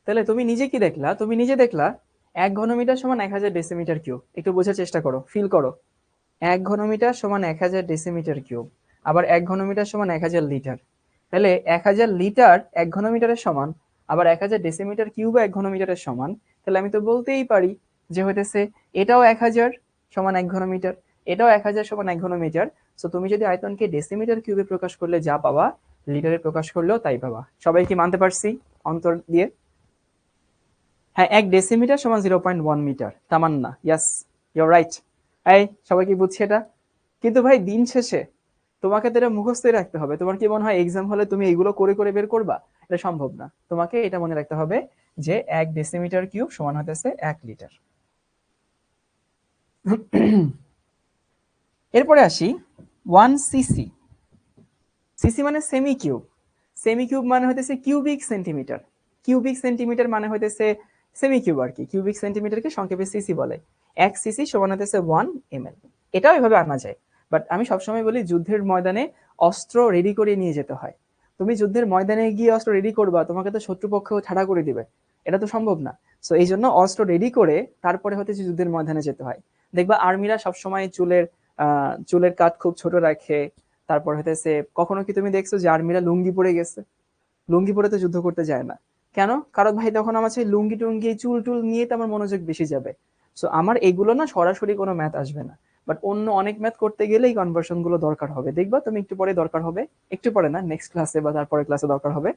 তাহলে তুমি নিজে কি দেখলা, তুমি নিজে দেখলা 1 ঘনমিটার সমান 1000 ডেসিমিটার কিউব। একটু বোঝার চেষ্টা করো, ফিল করো। 1 ঘনমিটার সমান 1000 ডেসিমিটার কিউব, আবার 1 ঘনমিটার সমান 1000 লিটার। তাহলে 1000 লিটার 1 ঘনমিটারের সমান, আবার 1000 ডেসিমিটার কিউবও 1 ঘনমিটারের সমান। তাহলে আমি তো বলতেই পারি যে হইতেছে এটাও 1000 সমান 1 ঘনমিটার, এটাও 1000 সমান 1 ঘনমিটার। সো তুমি যদি আয়তনকে ডেসিমিটার কিউবে প্রকাশ করলে যা পাবা, লিটারে প্রকাশ করলেও তাই পাবা। সবাই কি মানতে পারছি অন্তর দিয়ে? হ্যাঁ, 1 ডেসিমিটার সমান 0.1 metre. Tamanna, yes, your right. এই সবাই কি বুঝছে এটা? কিন্তু ভাই দিন শেষে তোমাকে তো এটা মুখস্থই রাখতে হবে। তোমার কি মনে হয় এক্সাম হলে তুমি এগুলো করে করে বের করবা? এটা সম্ভব না। তোমাকে এটা মনে রাখতে হবে যে 1 ডেসিমিটার কিউব সমান হতেছে 1 লিটার। এরপরে আসি 1 সিসি। সিসি মানে সেমি কিউব। সেমি কিউব মানে হইতেছে কিউবিক সেন্টিমিটার। কিউবিক সেন্টিমিটার মানে হইতেছে সেমি কিউব আর কি। কিউবিক সেন্টিমিটারকে সংক্ষেপে সিসি বলে। 1 সিসি সমান হইতেছে 1 ml। এটাও এভাবে আনা যায়, বাট আমি সবসময় বলি যুদ্ধের ময়দানে অস্ত্র রেডি করে নিয়ে যেতে হয়। তুমি যুদ্ধের ময়দানে গিয়ে অস্ত্র রেডি করবা, তোমাকে তো শত্রুপক্ষ ঠাড়া করে দিবে, এটা তো সম্ভব না। সো এই জন্য অস্ত্র রেডি করে তারপরে হচ্ছে যুদ্ধের ময়দানে যেতে হয়। দেখবা আর্মিরা সবসময় চুলের কাট খুব ছোট রাখে। তারপর হইতেছে কখনো কি তুমি দেখছো যে আর্মিরা লুঙ্গি পরে গেছে? লুঙ্গি পরে তো যুদ্ধ করতে যায় না। কেন? কারণ ভাই তখন আমার সেই লুঙ্গি টুঙ্গি চুল টুল নিয়ে তো আমার মনোযোগ বেশি যাবে। সো আমার এগুলো না সরাসরি কোনো ম্যাথ আসবে না, বাট অন্য অনেক ম্যাথ করতে গেলে এই কনভার্সন গুলো দরকার হবে। দেখবা তুমি একটু পরে দরকার হবে, একটু পরে না, নেক্সট ক্লাসে বা তারপরে ক্লাসে দরকার হবে।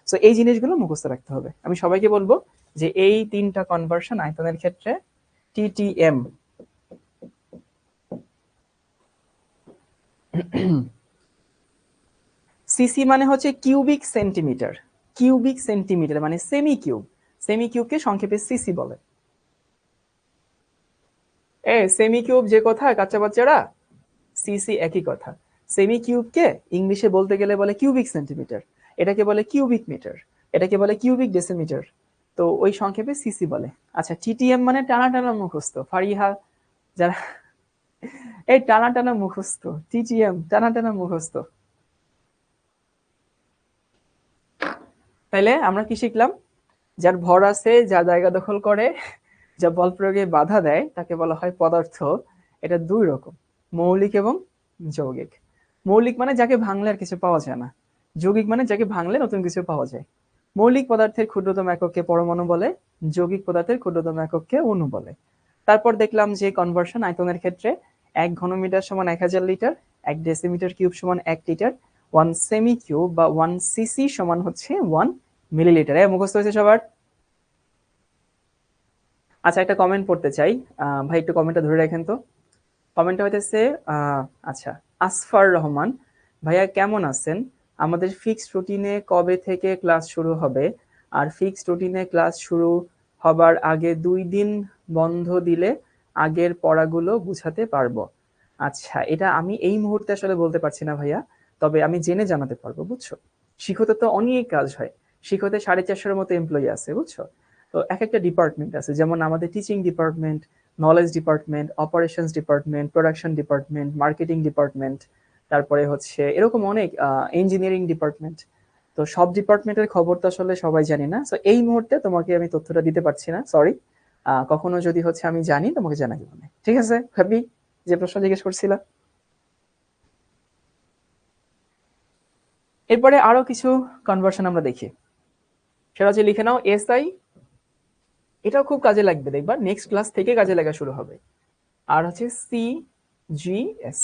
সো এই জিনিসগুলো মুখস্থ রাখতে হবে। আমি সবাইকে বলবো যে এই 3টা কনভার্সন আয়তনের ক্ষেত্রে টিটিএম। সিসি মানে হচ্ছে কিউবিক সেন্টিমিটার। কিউবিক সেন্টিমিটার মানে সেমি কিউব। সেমি কিউবকে সংক্ষেপে সিসি বলে। সেমি কিউব যে কথা কাচ্চা বাচ্চারা, সিসি একই কথা। সেমি কিউবকে ইংলিশে বলতে গেলে বলে কিউবিক সেন্টিমিটার, এটাকে বলে কিউবিক মিটার, এটাকে বলে কিউবিক ডেসিমিটার। তো ওই সংক্ষেপে সিসি বলে। আচ্ছা, টিটিএম মানে টানা টানা মুখস্থ ফারিহা, যারা এই টানা টানা মুখস্থ, টিটিএম টানা টানা মুখস্থ। তাইলে আমরা কি শিখলাম? যার ভর আছে, যা জায়গা দখল করে, যা বল প্রয়োগে বাধা দেয় তাকে বলা হয় পদার্থ। এটা দুই রকম, মৌলিক এবং যৌগিক। মৌলিক মানে যাকে ভাঙলে আর কিছু পাওয়া যায় না, যৌগিক মানে যাকে ভাঙলে নতুন কিছু পাওয়া যায়। মৌলিক পদার্থের ক্ষুদ্রতম একককে পরমাণু বলে, যৌগিক পদার্থের ক্ষুদ্রতম একককে অণু বলে। তারপর দেখলাম যে কনভার্সন আয়তনের ক্ষেত্রে 1 ঘনমিটার সমান 1000 লিটার, 1 ডেসিমিটার কিউব সমান 1 লিটার, 1 সেমি কিউব বা 1 সিসি সমান হচ্ছে 1 মিলিলিটার। মুখস্থ হয়েছে সবার? আচ্ছা, একটা কমেন্ট পড়তে চাই। ভাই একটু কমেন্টটা ধরে রাখেন তো। কমেন্টটা হইতেছে আচ্ছা, আসফার রহমান ভাইয়া কেমন আছেন? আমাদের ফিক্সড রুটিনে কবে থেকে ক্লাস শুরু হবে? আর ফিক্সড রুটিনে ক্লাস শুরু হবার আগে 2 দিন বন্ধ দিলে আগের পড়াগুলো গুছাতে পারবো। আচ্ছা, এটা আমি এই মুহূর্তে আসলে বলতে পারছি না ভাইয়া, তবে আমি জেনে জানাতে পারবো, বুঝছো? শিক্ষতে তো অনেক কাজ হয়। শিক্ষতে 450 মতো এমপ্লয়ি আছে, বুঝছো? তো এক একটা ডিপার্টমেন্ট আছে, যেমন আমাদের teaching department, knowledge department, operations department, production department, marketing department, তারপরে হচ্ছে এরকম অনেক ইঞ্জিনিয়ারিং ডিপার্টমেন্ট। তো সব ডিপার্টমেন্টের খবর তো আসলে সবাই জানি না, তো এই মুহূর্তে তোমাকে আমি তথ্যটা দিতে পারছি না, সরি। কখনো যদি হচ্ছে আমি জানি তোমাকে জানাই দিব। ঠিক আছে হ্যাপি, যে প্রশ্ন জিজ্ঞেস করছিলা। এরপরে আরো কিছু কনভার্সন আমরা দেখি, সেটা হচ্ছে লিখে নাও এসআই। এটাও খুব কাজে লাগবে, দেখবা নেক্সট ক্লাস থেকে কাজে লাগা শুরু হবে। আর হচ্ছে সি জি এস।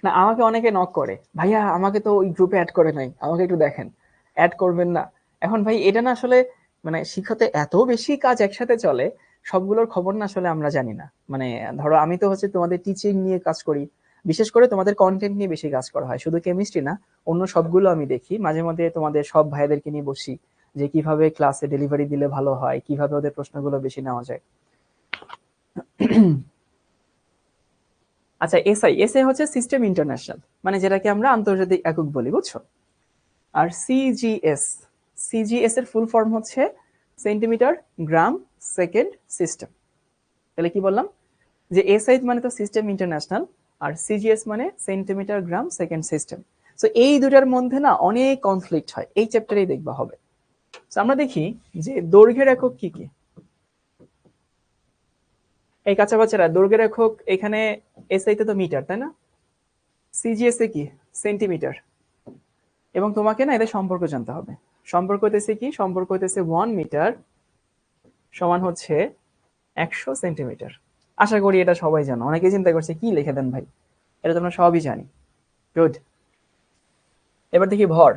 না, আমাকে অনেকে নক করে, ভাইয়া আমাকে তো ওই গ্রুপে অ্যাড করে নাই, আমাকে একটু দেখেন, অ্যাড করবেন না? এখন ভাই এটা না আসলে, মানে শিক্ষাতে এত বেশি কাজ একসাথে চলে, সবগুলোর খবর না আসলে আমরা জানি না। মানে ধরো আমি তো হচ্ছে তোমাদের টিচিং নিয়ে কাজ করি, বিশেষ করে তোমাদের কন্টেন্ট নিয়ে বেশি কাজ করা হয়, শুধু কেমিস্ট্রি না, অন্য সবগুলো আমি দেখি। মাঝে মধ্যে তোমাদের সব ভাইদেরকে নিয়ে বসি, যে কিভাবে ক্লাসে ডেলিভারি দিলে ভালো হয়, কিভাবে ওদের প্রশ্নগুলো বেশি নেওয়া যায়। আচ্ছা, এসআই, এসআই হচ্ছে সিস্টেম ইন্টারন্যাশনাল, মানে যেটাকে আমরা আন্তর্জাতিক একক বলি, বুঝছো? আর সিজিএস, সিজিএস এর ফুল ফর্ম হচ্ছে সেন্টিমিটার গ্রাম সেকেন্ড সিস্টেম। তাহলে কি বললাম, যে এসআই মানে তো সিস্টেম ইন্টারন্যাশনাল, আর সিজিএস মানে সেন্টিমিটার গ্রাম সেকেন্ড সিস্টেম। সো এই দুটার মধ্যে না অনেক কনফ্লিক্ট হয়, এই চ্যাপ্টারেই দেখবা হবে। তো আমরা দেখি যে দৈর্ঘ্যের একক কি কি। এই কাঁচা বাচ্চারা, দৈর্ঘ্যের একক এখানে এসআই তে তো মিটার, তাই না? সিজিএস এ কি, সেন্টিমিটার। এবং তোমাকে না এদের সম্পর্ক জানতে হবে। সম্পর্ক হইতেছে কি, সম্পর্ক হইতেছে 1 মিটার সমান হচ্ছে 100 সেন্টিমিটার। আশা করি এটা সবাই জানো, অনেকে চিন্তা করছে কি লিখে দেন ভাই, এটা তোমরা সবই জানি। গুড। এবার দেখি ভর।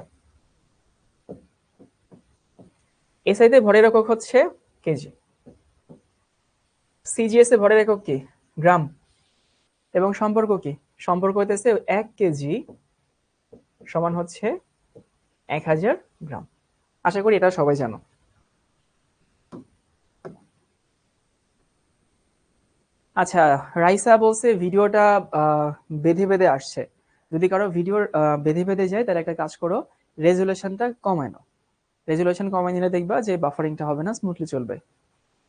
এসআইতে ভরের একক হচ্ছে কেজি, সিজিএস এ ভরের একক কি, গ্রাম। এবং সম্পর্ক কি, সম্পর্ক হইতেছে 1 কেজি সমান হচ্ছে 1000 গ্রাম। আশা করি এটা সবাই জানো। আচ্ছা, রাইসা বলছে ভিডিওটা বেঁধে বেঁধে আসছে। যদি কারো ভিডিও বেঁধে বেঁধে যায়, তাহলে একটা কাজ করো, রেজুলেশনটা কমায় নাও। রেজুলেশন কমায় নিলে দেখবা যে বাফারিংটা হবে না, স্মুথলি চলবে।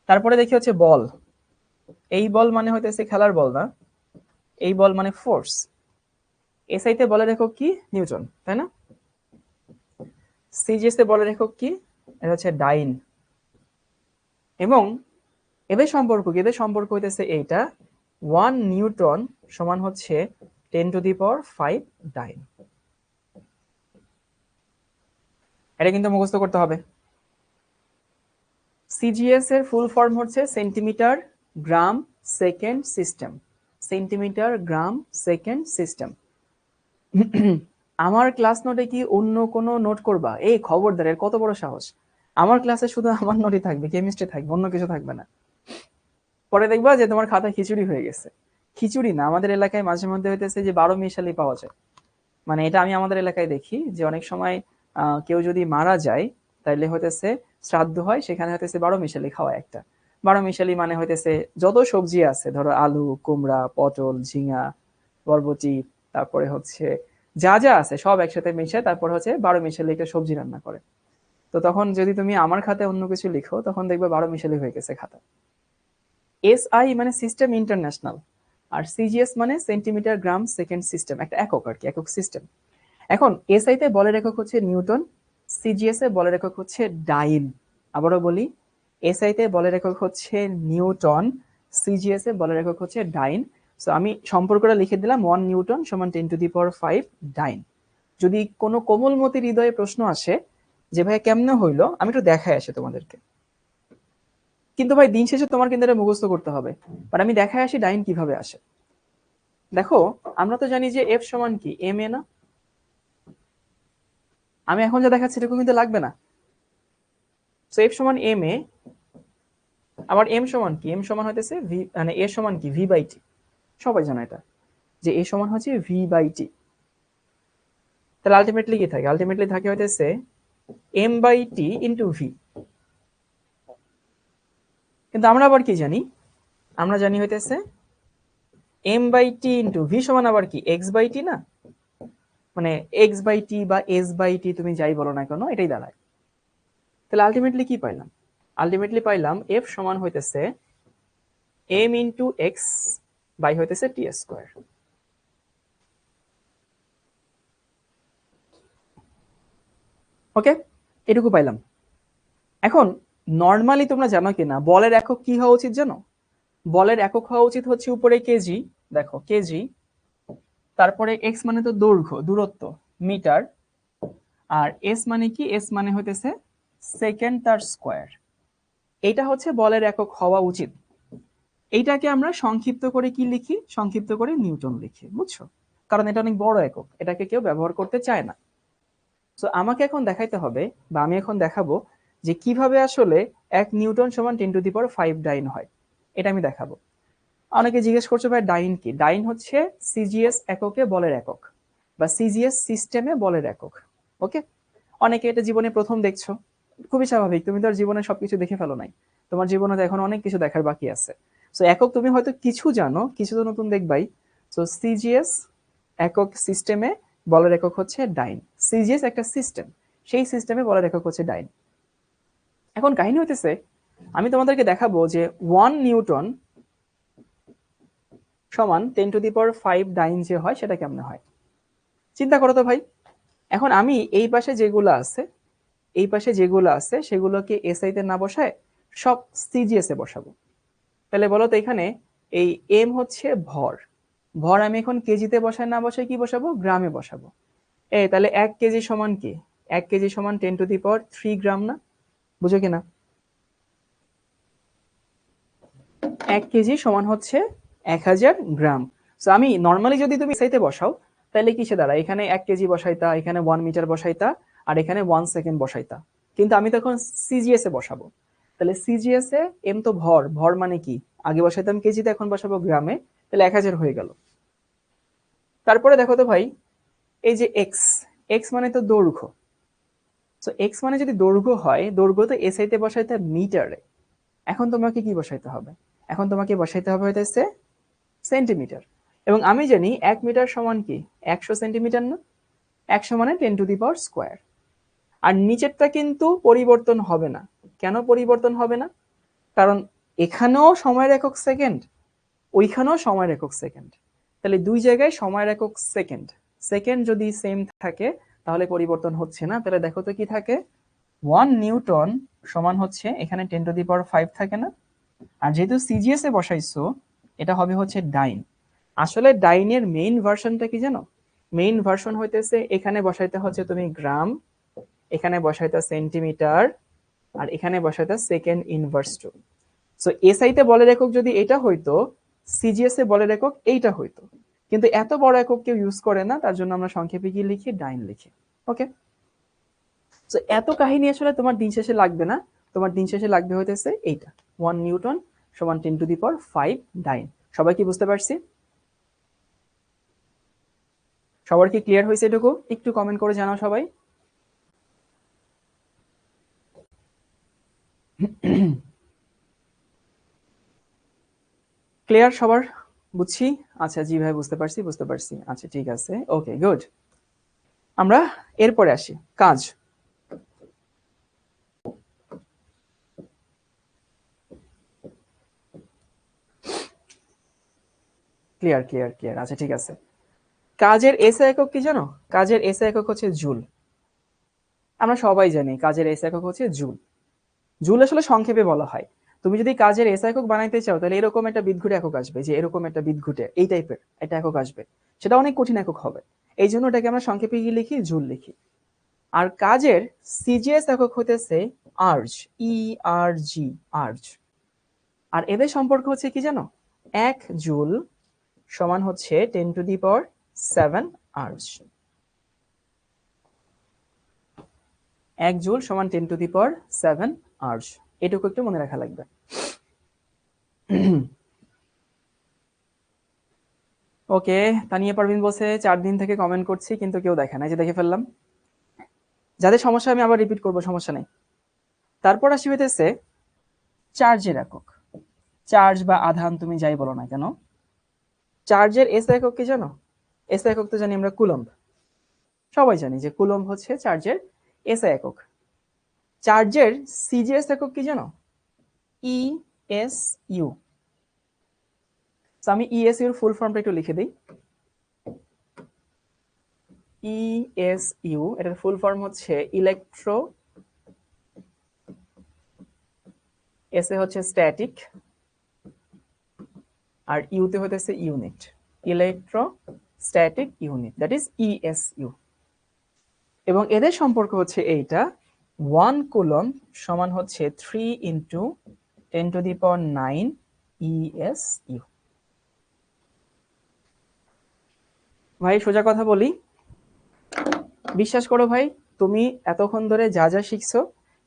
তারপরে দেখি হচ্ছে বল। এই বল মানে হইতেছে খেলার বল না, এই বল মানে ফোর্স। এসআই তে বলের একক কি, নিউটন, তাই না? সিজিএস তে বলের একক কি, এটা হচ্ছে ডাইন। এবং এদের সম্পর্ক কি, এদের সম্পর্ক হইতেছে এইটা, 1 নিউটন সমান হচ্ছে 10⁵ ডাইন। এটা কিন্তু মুখস্থ করতে হবে। সিজিএস এর ফুল ফর্ম হচ্ছে সেন্টিমিটার গ্রাম সেকেন্ড সিস্টেম, সেন্টিমিটার গ্রাম সেকেন্ড সিস্টেম। আমার ক্লাস নোটে কি অন্য কোনো নোট করবা? এই খবরদার, এর কত বড় সাহস! আমার ক্লাসে শুধু আমার নোটই থাকবে, কেমিস্ট্রি থাকবে, অন্য কিছু থাকবে না। পরে দেখবা যে তোমার খাতা খিচুড়ি হয়ে গেছে। খিচুড়ি না, আমাদের এলাকায় মাঝে মধ্যে হইতেছে যে 12 মিশালি পাওয়া যায়। মানে এটা আমি আমাদের এলাকায় দেখি যে অনেক সময় কেউ যদি মারা যায়, তাইলে হইতেছে শ্রাদ্ধ হয়, সেখানে হইতেছে 12 মিশালি খাওয়া একটা। 12 মিশালি মানে হইতেছে যত সবজি আছে, ধরো আলু, কুমড়া, পটল, ঝিঙা, বরবটি, তারপরে হচ্ছে যা যা আছে সব একসাথে মিশে তারপর হচ্ছে 12 মিশালি একটা সবজি রান্না করে। তো তখন যদি তুমি আমার খাতায় অন্য কিছু লিখো, তখন দেখবে 12 মিশালি হয়ে গেছে খাতা। এসআই মানে সিস্টেম ইন্টারন্যাশনাল, আর সিজিএস মানে সেন্টিমিটার গ্রাম সেকেন্ড সিস্টেম, একটা একক আর কি, একক সিস্টেম। এখন এসআই তে বলের একক হচ্ছে নিউটন, সিজিএস এ বলের একক হচ্ছে ডাইন। আবারও বলি, এসআই তে বলের একক হচ্ছে নিউটন, সিজিএস এ বলের একক হচ্ছে ডাইন। সো আমি সম্পর্কটা লিখে দিলাম, 1 নিউটন সমান 10⁵ ডাইন। যদি কোনো কোমলমতি হৃদয়ে প্রশ্ন আসে যে ভাই কেমনে হইলো, আমি একটু দেখাই আসি তোমাদেরকে। কিন্তু ভাই দিন শেষে তোমার কিন্তু এটা মুখস্থ করতে হবে, বাট আমি দেখাই আসি ডাইন কিভাবে আসে। দেখো, আমরা তো জানি যে এফ সমান কি, এম এ না? আমি এখন যা দেখাচ্ছি এরকম কিন্তু লাগবে না। সো এফ সমান এম এ, আবার এম সমান কি, এম সমান হইতেছে ভি, মানে এ সমান কি ভি বাই টি, সবাই জানো এটা, যে এ সমান হচ্ছে ভি বাই টি। তাহলে আলটিমেটলি কি থাকে, আলটিমেটলি থাকে হইতেছে m by t into v. কিন্তু আমরা আবার কি জানি, আমরা জানি হইতেছে m by t into v সমান আবার কি এক্স বাই টি না, মানে এক্স বাই টি বা এস বাই টি তুমি যাই বলো না কেন এটাই দাঁড়ায়। তাহলে আলটিমেটলি কি পাইলাম, আলটিমেটলি পাইলাম এফ সমান হইতেছে এম ইন্টু এক্স বাই হইতেছে টি স্কোয়ার। ওকে, এটুকু পাইলাম। এখন নর্মালি তোমরা জানো কিনা বলের একক কি হওয়া উচিত জানো, বলের একক হওয়া উচিত হচ্ছে উপরে কেজি, দেখো কেজি, তারপরে এক্স মানে তো দৈর্ঘ্য দূরত্ব মিটার, আর এস মানে কি, এস মানে হইতেছে সেকেন্ড তার স্কোয়ার। এটা হচ্ছে বলের একক হওয়া উচিত। এইটাকে আমরা সংক্ষিপ্ত করে কি লিখি, সংক্ষিপ্ত করে নিউটন লিখি, বুঝছো, কারণ এটা অনেক বড় একক, এটাকে কেউ ব্যবহার করতে চায় না। সো আমাকে এখন দেখাইতে হবে, বা আমি এখন দেখাবো যে কিভাবে আসলে 1 নিউটন সমান 10⁵ ডাইন হয়, এটা আমি দেখাবো। অনেকে জিজ্ঞেস করছো ভাই ডাইন কি, ডাইন হচ্ছে সিজিএস এককে বলের একক, বা সিজিএস সিস্টেমে বলের একক। ওকে, অনেকে এটা জীবনে প্রথম দেখছো, খুবই স্বাভাবিক, তুমি তো আর জীবনে সবকিছু দেখে ফেলো নাই, তোমার জীবনে এখন অনেক কিছু দেখার বাকি আছে। সো একক তুমি হয়তো কিছু জানো, কিছু তো নতুন দেখবাই। সো সিজিএস একক সিস্টেমে বলের একক হচ্ছে ডাইন, সিজিএস একটা সিস্টেম, সেই সিস্টেমে বলের একক হচ্ছে ডাইন। এখন কাহিনী হইতেছে আমি তোমাদেরকে দেখাবো যে 1 নিউটন সমান 10⁵ ডাইন যে হয় সেটা কেমনে হয়। চিন্তা করো তো ভাই, এখন আমি এই পাশে যেগুলো আছে, এই পাশে যেগুলো আছে সেগুলোকে এসআই তে না বসায় সব সিজিএস এ বসাবো। তাহলে বলো তো এখানে এই এম হচ্ছে ভর, ভর আমি এখন কেজিতে বসায় না বসায় কি বসাবো, গ্রামে বসাবো। তাহলে 1 কেজি সমান কি, 1 কেজি সমান 10⁵ গ্রাম না, বুঝো কিনা, 1 কেজি সমান হচ্ছে 1000 গ্রাম। সো আমি নর্মালি যদি তুমি এসআইতে বসাও তাহলে কিসে দাঁড়ায়, এখানে 1 কেজি বসাইতা, এখানে 1 মিটার বসাইতা, আর এখানে 1 সেকেন্ড বসাইতা। কিন্তু আমি তখন সিজিএস এ বসাবো, তাহলে সিজিএস এ এম তো ভর, ভর মানে কি, আগে বসাইতাম কেজিতে এখন বসাবো গ্রামে, তাহলে 1000 হয়ে গেল। তারপরে দেখো তো ভাই, এই যে এক্স, এক্স মানে তো দৈর্ঘ্য, সো এক্স মানে যদি দৈর্ঘ্য হয়, দৈর্ঘ্য তো এসআই তে বসাইতে মিটারে, এখন তোমাকে কি বসাইতে হবে, এখন তোমাকে বসাইতে হবে হইতেছে সেন্টিমিটার। এবং আমি জানি 1 মিটার সমান কি 100 সেন্টিমিটার না, 100 মানে 10⁵। আর নিচেরটা কিন্তু পরিবর্তন হবে না, কেন পরিবর্তন হবে না, কারণ এখানেও সময়ের একক সেকেন্ড, ওইখানেও সময়ের একক সেকেন্ড, তাহলে দুই জায়গায় সময়ের একক সেকেন্ড, সেকেন্ড যদি সেম থাকে তাহলে পরিবর্তন হচ্ছে না। তাহলে দেখো তো কি থাকে, 1 নিউটন সমান হচ্ছে এখানে 10⁵ থাকে না, আর যেহেতু সিজিএস এ বসাইছো এটা হবে হচ্ছে ডাইন। আসলে ডাইনের মেইন ভার্সনটা কি জানো, মেইন ভার্সন হইতেছে এখানে বসাইতে হচ্ছে তুমি গ্রাম, এখানে বসাইতে সেন্টিমিটার, আর এখানে বসাইতে second inverse two. So SI তে বলের একক যদি এটা হইতো, সিজিএস এ বলের একক এইটা হইতো, কিন্তু এত বড় একক কেউ ইউজ করে না, তার জন্য আমরা সংক্ষেপে কি লিখি, ডাইন লিখি। ওকে, সো এত কাহিনী আসলে তোমার দিন শেষে লাগবে না, তোমার দিন শেষে লাগবে হইতেছে এইটা, 1 নিউটন সমান 10⁵ ডাইন। সবাই কি বুঝতে পারছি, সবার কি ক্লিয়ার হয়েছে এটুকু, একটু কমেন্ট করে জানাও সবাই। ক্লিয়ার সবার, বুঝছি, আচ্ছা জি ভাই বুঝতে পারছি বুঝতে পারছি, আচ্ছা ঠিক আছে, ওকে গুড। আমরা এরপরে আসি কাজ। ক্লিয়ার ক্লিয়ার ক্লিয়ার, আচ্ছা ঠিক আছে। কাজের এসআই একক কি জানো, কাজের এসআই একক হচ্ছে জুল। আমরা সবাই জানি কাজের এসআই একক হচ্ছে জুল। জুল আসলে সংক্ষেপে বলা হয়। তুমি যদি কাজের এসআই একক বানাইতে চাও তাহলে এরকম একটা বিদঘুটে একক আসবে, যে এরকম একটা বিদঘুটে এই টাইপের একটা একক আসবে, সেটা অনেক কঠিন একক হবে, এই জন্য এটাকে আমরা সংক্ষেপে কি লিখি, জুল লিখি। আর কাজের সিজিএস একক হতেছে আর্জ, ERG, আর্জ। আর এদের সম্পর্ক হচ্ছে কি জানো, 1 জুল সমান হচ্ছে 10⁵ আর্জ, 1 জুল সমান 10⁵ আর্জ, এটুকু একটু মনে রাখা লাগবে। ওকে, তানিয়া পারভিন বলছে 4 দিন থেকে কমেন্ট করছি কিন্তু কেউ দেখে না, এই যে দেখে ফেললাম। যাদের সমস্যা আমি আবার রিপিট করব, সমস্যা নেই। তারপর আসি হইতেছে চার্জের একক, চার্জ বা আধান তুমি যাই বলো না কেন, চার্জের এস একক কি জানো? এস একক তো জানি আমরা কুলম্ব, সবাই জানি যে কুলম্ব হচ্ছে চার্জের এস একক। চার্জের সিজিএস একক কি জানো? E S U. আমি ইএসইউ এর ফুল ফর্মটা একটু লিখে দিই। ইএসইউ এটার ফুল ফর্ম হচ্ছে ইলেকট্রো, এস এ হচ্ছে স্ট্যাটিক, আর ইউতে হতেছে unit, electro static unit, that is ESU. এবং এদের সম্পর্ক হচ্ছে এইটা, 1 কুলম্ব সমান হচ্ছে 3 ইন্টু 10⁹ ইএসইউ। ভাই সোজা কথা বলি, বিশ্বাস করো ভাই, তুমি এতক্ষণ ধরে যা যা শিখছো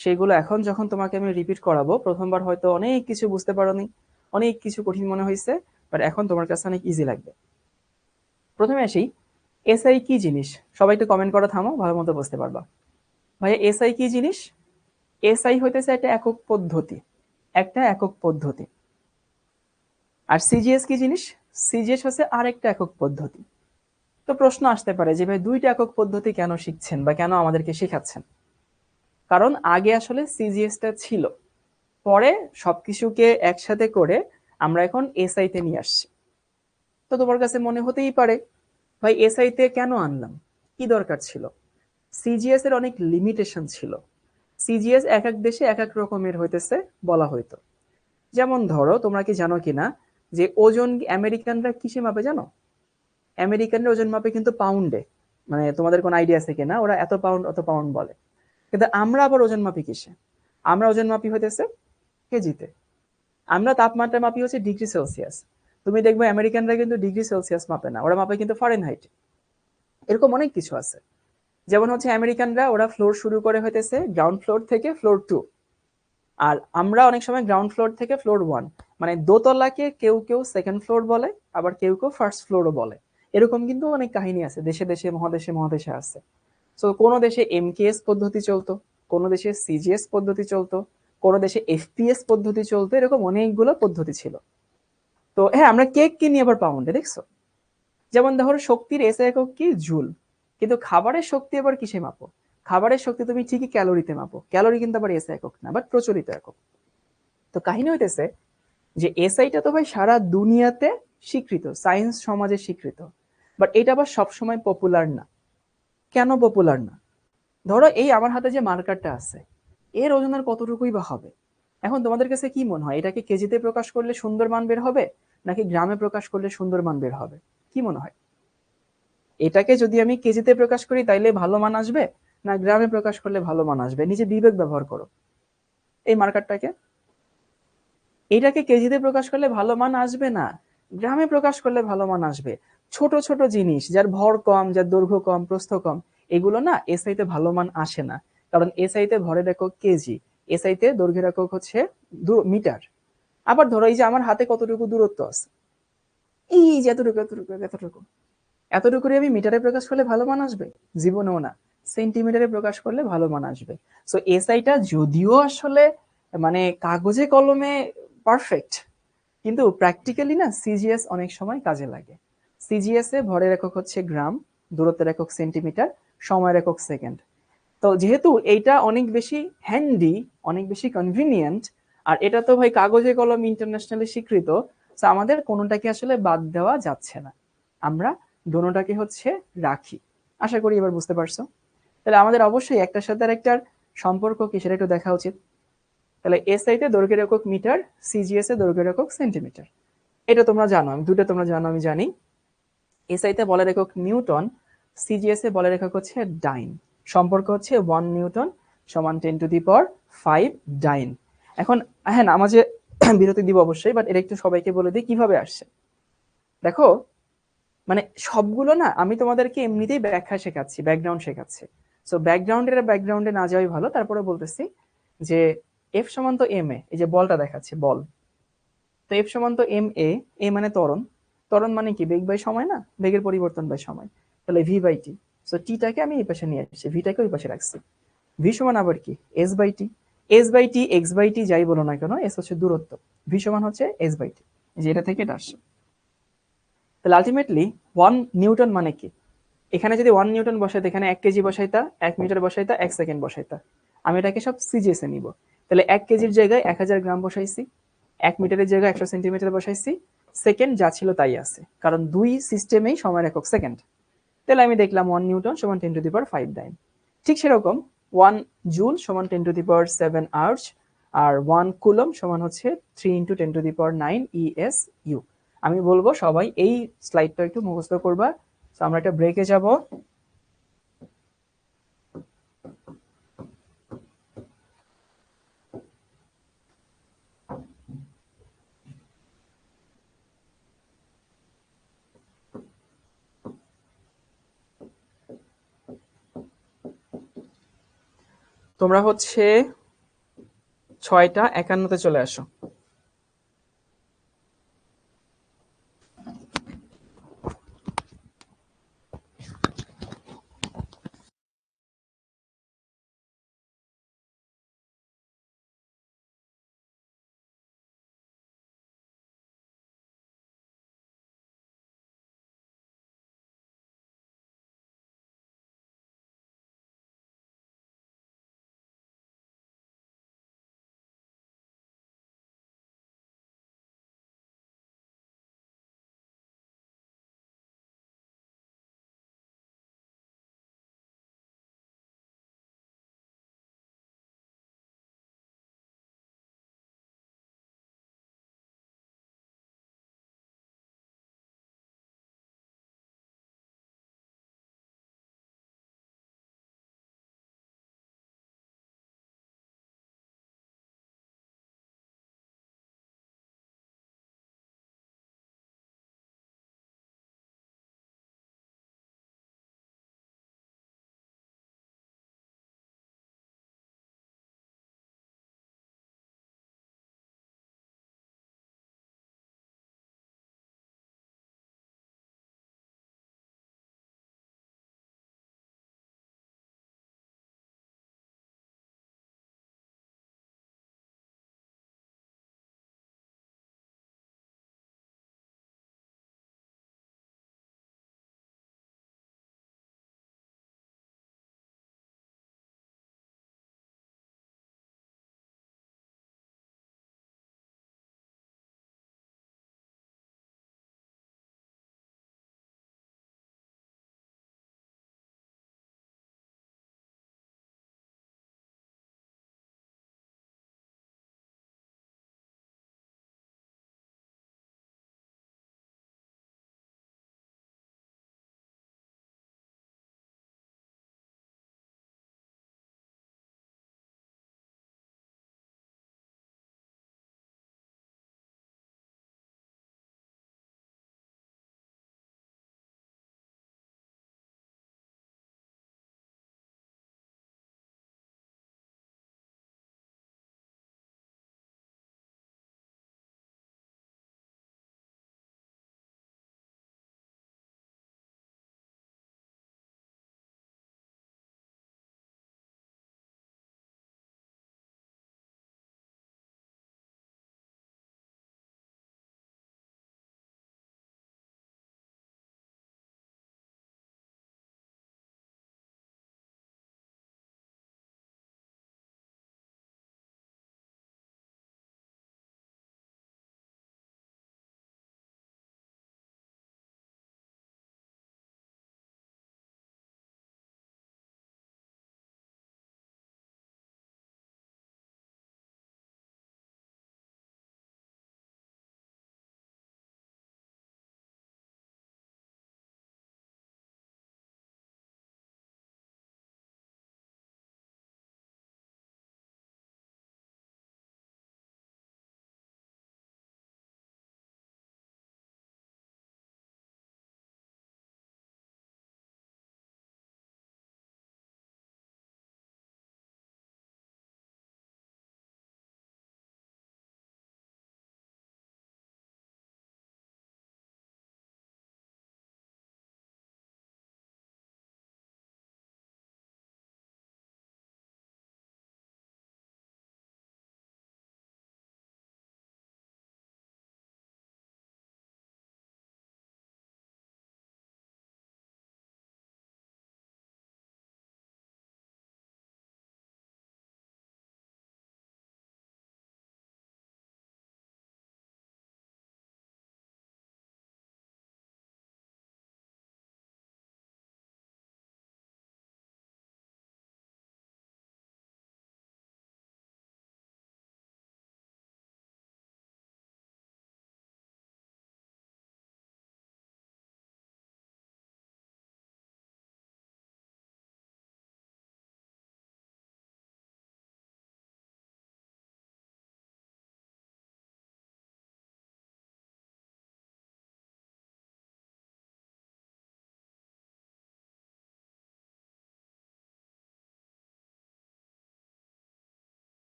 সেগুলো এখন যখন তোমাকে আমি রিপিট করাবো, প্রথমবার হয়তো অনেক কিছু বুঝতে পারোনি, অনেক কিছু কঠিন মনে হয়েছে, বাট এখন তোমার কাছে অনেক ইজি লাগবে। প্রথমে আসি, এসআই কি জিনিস? সবাই একটু কমেন্ট করা থামো, ভালো মতো বুঝতে পারবা। ভাই এসআই কি জিনিস? এসআই হইতেছে একটা একক পদ্ধতি, একটা একক পদ্ধতি। আর সিজিএস কি জিনিস? সিজিএস হচ্ছে আরেকটা একক পদ্ধতি। তো প্রশ্ন আসতে পারে যে ভাই দুইটা একক পদ্ধতি কেন শিখছেন বা কেন আমাদেরকে শেখাচ্ছেন? কারণ আগে আসলে সিজিএসটা ছিল, পরে সবকিছুকে একসাথে করে আমরা এখন এসআই তে নিয়ে আসছি। তো তোমার কাছে মনে হতেই পারে ভাই এসআই তে কেন আনলাম, কি দরকার ছিল? সিজিএস এর অনেক লিমিটেশন ছিল, সিজিএস এক এক দেশে এক এক রকমের হইতেছে বলা হইতো। যেমন ধরো, তোমরা কি জানো কিনা যে ওজন আমেরিকানরা কিসে মাপে জানো? আমেরিকানরা ওজন মাপে কিন্তু পাউন্ডে, মানে তোমাদের কোন আইডিয়া আছে কিনা, ওরা এত পাউন্ড অত পাউন্ড বলে। কিন্তু আমরা আবার ওজন মাপি কিসে? আমরা ওজন মাপি হইতেছে কেজিতে। আমরা তাপমাত্রা মাপি হচ্ছে ডিগ্রি সেলসিয়াস। তুমি দেখবে আমেরিকানরা কিন্তু ডিগ্রি সেলসিয়াস মাপে না, ওরা মাপে কিন্তু ফারেনহাইট। এরকম অনেক কিছু আছে। যেমন হচ্ছে আমেরিকানরা ওরা ফ্লোর শুরু করে হইতেছে গ্রাউন্ড ফ্লোর থেকে ফ্লোর 2, আর আমরা অনেক সময় গ্রাউন্ড ফ্লোর থেকে ফ্লোর 1, মানে দোতলাকে কেউ কেউ সেকেন্ড ফ্লোর বলে, আবার কেউ কেউ ফার্স্ট ফ্লোরও বলে। এরকম কিন্তু অনেক কাহিনী আছে, দেশে দেশে মহাদেশে মহাদেশে আছে। সো কোনো দেশে এমকেএস পদ্ধতি চলতো, কোনো দেশে সিজিএস পদ্ধতি চলতো, কোনো দেশে এফপিএস পদ্ধতি চলতো, এরকম অনেকগুলো পদ্ধতি ছিল। তো হ্যাঁ, আমরা কেক কিনি আবার পাউন্ডে, দেখছো? যেমন ধরো শক্তির এস একক কি? জুল। কিন্তু খাবারের শক্তি আবার কিসে মাপো? খাবারের শক্তি তুমি ঠিকই ক্যালোরিতে মাপো, ক্যালোরি কিন্তু আবার এস একক না, বাট প্রচলিত একক। তো কাহিনী হইতেছে যে এসআইটা তো ভাই সারা দুনিয়াতে স্বীকৃত, সায়েন্স সমাজে স্বীকৃত, বাট এটা আবার সবসময় পপুলার না। কেন পপুলার না? ধরো এই আমার হাতে যে মার্কারটা আছে, এর ওজন আর কতটুকুই বা হবে? এখন তোমাদের কাছে কি মনে হয়, এটাকে কেজিতে প্রকাশ করলে সুন্দর মান বের হবে, নাকি গ্রামে প্রকাশ করলে সুন্দর মান বের হবে? কি মনে হয়? এটাকে যদি আমি কেজিতে প্রকাশ করি তাইলে ভালো মান আসবে, না গ্রামে প্রকাশ করলে ভালো মান আসবে? নিজে বিবেক ব্যবহার করো। এই মার্কারটাকে, এটাকে কেজিতে প্রকাশ করলে ভালো মান আসবে না, গ্রামে প্রকাশ করলে ভালো মান আসবে। ছোট ছোট জিনিস যার ভর কম, যার দৈর্ঘ্য কম, প্রস্থ কম, এগুলো না এসআই তে ভালো মান আসে না, কারণ এসআই তে ভরের একক কেজি, এসআই তে দৈর্ঘ্যের একক হচ্ছে মিটার। আবার ধরো এই যে আমার হাতে কতটুকু দূরত্ব আছে, এই যে এতটুকু এতটুকু এতটুকু, এতটুকু আমি মিটারে প্রকাশ করলে ভালো মান আসবে? জীবনেও না। সেন্টিমিটারে প্রকাশ করলে ভালো মান আসবে। সো এসআইটা যদিও আসলে মানে কাগজে কলমে পারফেক্ট, কিন্তু প্র্যাকটিক্যালি না সিজিএস অনেক সময় কাজে লাগে। সিজিএস এ ভরের একক হচ্ছে গ্রাম, দূরত্বের একক সেন্টিমিটার, সময়ের একক সেকেন্ড। তো যেহেতু এইটা অনেক বেশি হ্যান্ডি, অনেক বেশি কনভিনিয়েন্ট, আর এটা তো ভাই কাগজে কলম ইন্টারন্যাশনালি স্বীকৃত, তো আমাদের কোনোটাকে আসলে বাদ দেওয়া যাচ্ছে না, আমরা দোনোটাকে হচ্ছে রাখি। আশা করি এবার বুঝতে পারছো। তাহলে আমাদের অবশ্যই একটার সাথে আরেকটার সম্পর্ক কি সেটা একটু দেখা উচিত। তাহলে এসআই তে দৈর্ঘ্যের একক মিটার, সিজিএস এ দৈর্ঘ্যের একক সেন্টিমিটার। এটা তোমরা জানো, আমি দুটো তোমরা জানো আমি জানি। এসআই তে বলের একক নিউটন, সিজিএস এ বলের একক হচ্ছে ডাইন। সম্পর্ক হচ্ছে 1 নিউটন সমান 10⁵ ডাইন। এখন হ্যাঁ, আমাকে বিরতি দিব অবশ্যই, বাট এটা একটু সবাইকে বলে দিই কিভাবে আসছে। দেখো, মানে সবগুলো না আমি তোমাদেরকে এমনিতেই ব্যাখ্যা শেখাচ্ছি, ব্যাকগ্রাউন্ড শেখাচ্ছি। সো ব্যাকগ্রাউন্ডে না যাওয়াই ভালো। তারপরে বলতেছি যে এফ সমান তো এম এ, এই যে বলটা দেখাচ্ছে বল, তো এফ সমান তো এম এ, এ মানে ত্বরণ, ত্বরণ মানে কি বেগ বাই সময় না, বেগের পরিবর্তন বাই সময়, তাহলে ভি বাই টি। সো টিটাকে আমি এই পাশে নিয়ে আসছি, ভিটাকে ওই পাশে রাখছি। ভি সমান আবার কি S by T, S by T X by T যাই বলো না কেন, এস হচ্ছে দূরত্ব, ভি সমান হচ্ছে এস বাই টি, যে এটা থেকে এটা আসছে। তাহলে আলটিমেটলি 1 নিউটন মানে কি, এখানে যদি 1 নিউটন বসাইতে, এখানে 1 কেজি বসাইতা, 1 মিটার বসাইতা, 1 সেকেন্ড বসাইতা, আমি এটাকে সব সিজিএসে নিব। তাহলে 1 কেজির জায়গায় 1000 গ্রাম বসাইছি, 1 মিটারের জায়গায় 100 সেন্টিমিটার বসাইছি, সেকেন্ড যা ছিল তাই আছে, কারণ দুই সিস্টেমেই সময়ের একক সেকেন্ড। তাহলে আমি দেখলাম 1 নিউটন সমান 10⁵ ঠিক সেরকম 1 জুল সমান 10⁷ আর 1 কুলম সমান হচ্ছে 3 × 10⁹ আমি বলবো সবাই এই স্লাইডটা একটু মুখস্থ করবা। তো আমরা একটা ব্রেকে যাব। তোমরা হচ্ছে 6টা 51-তে চলে আসো।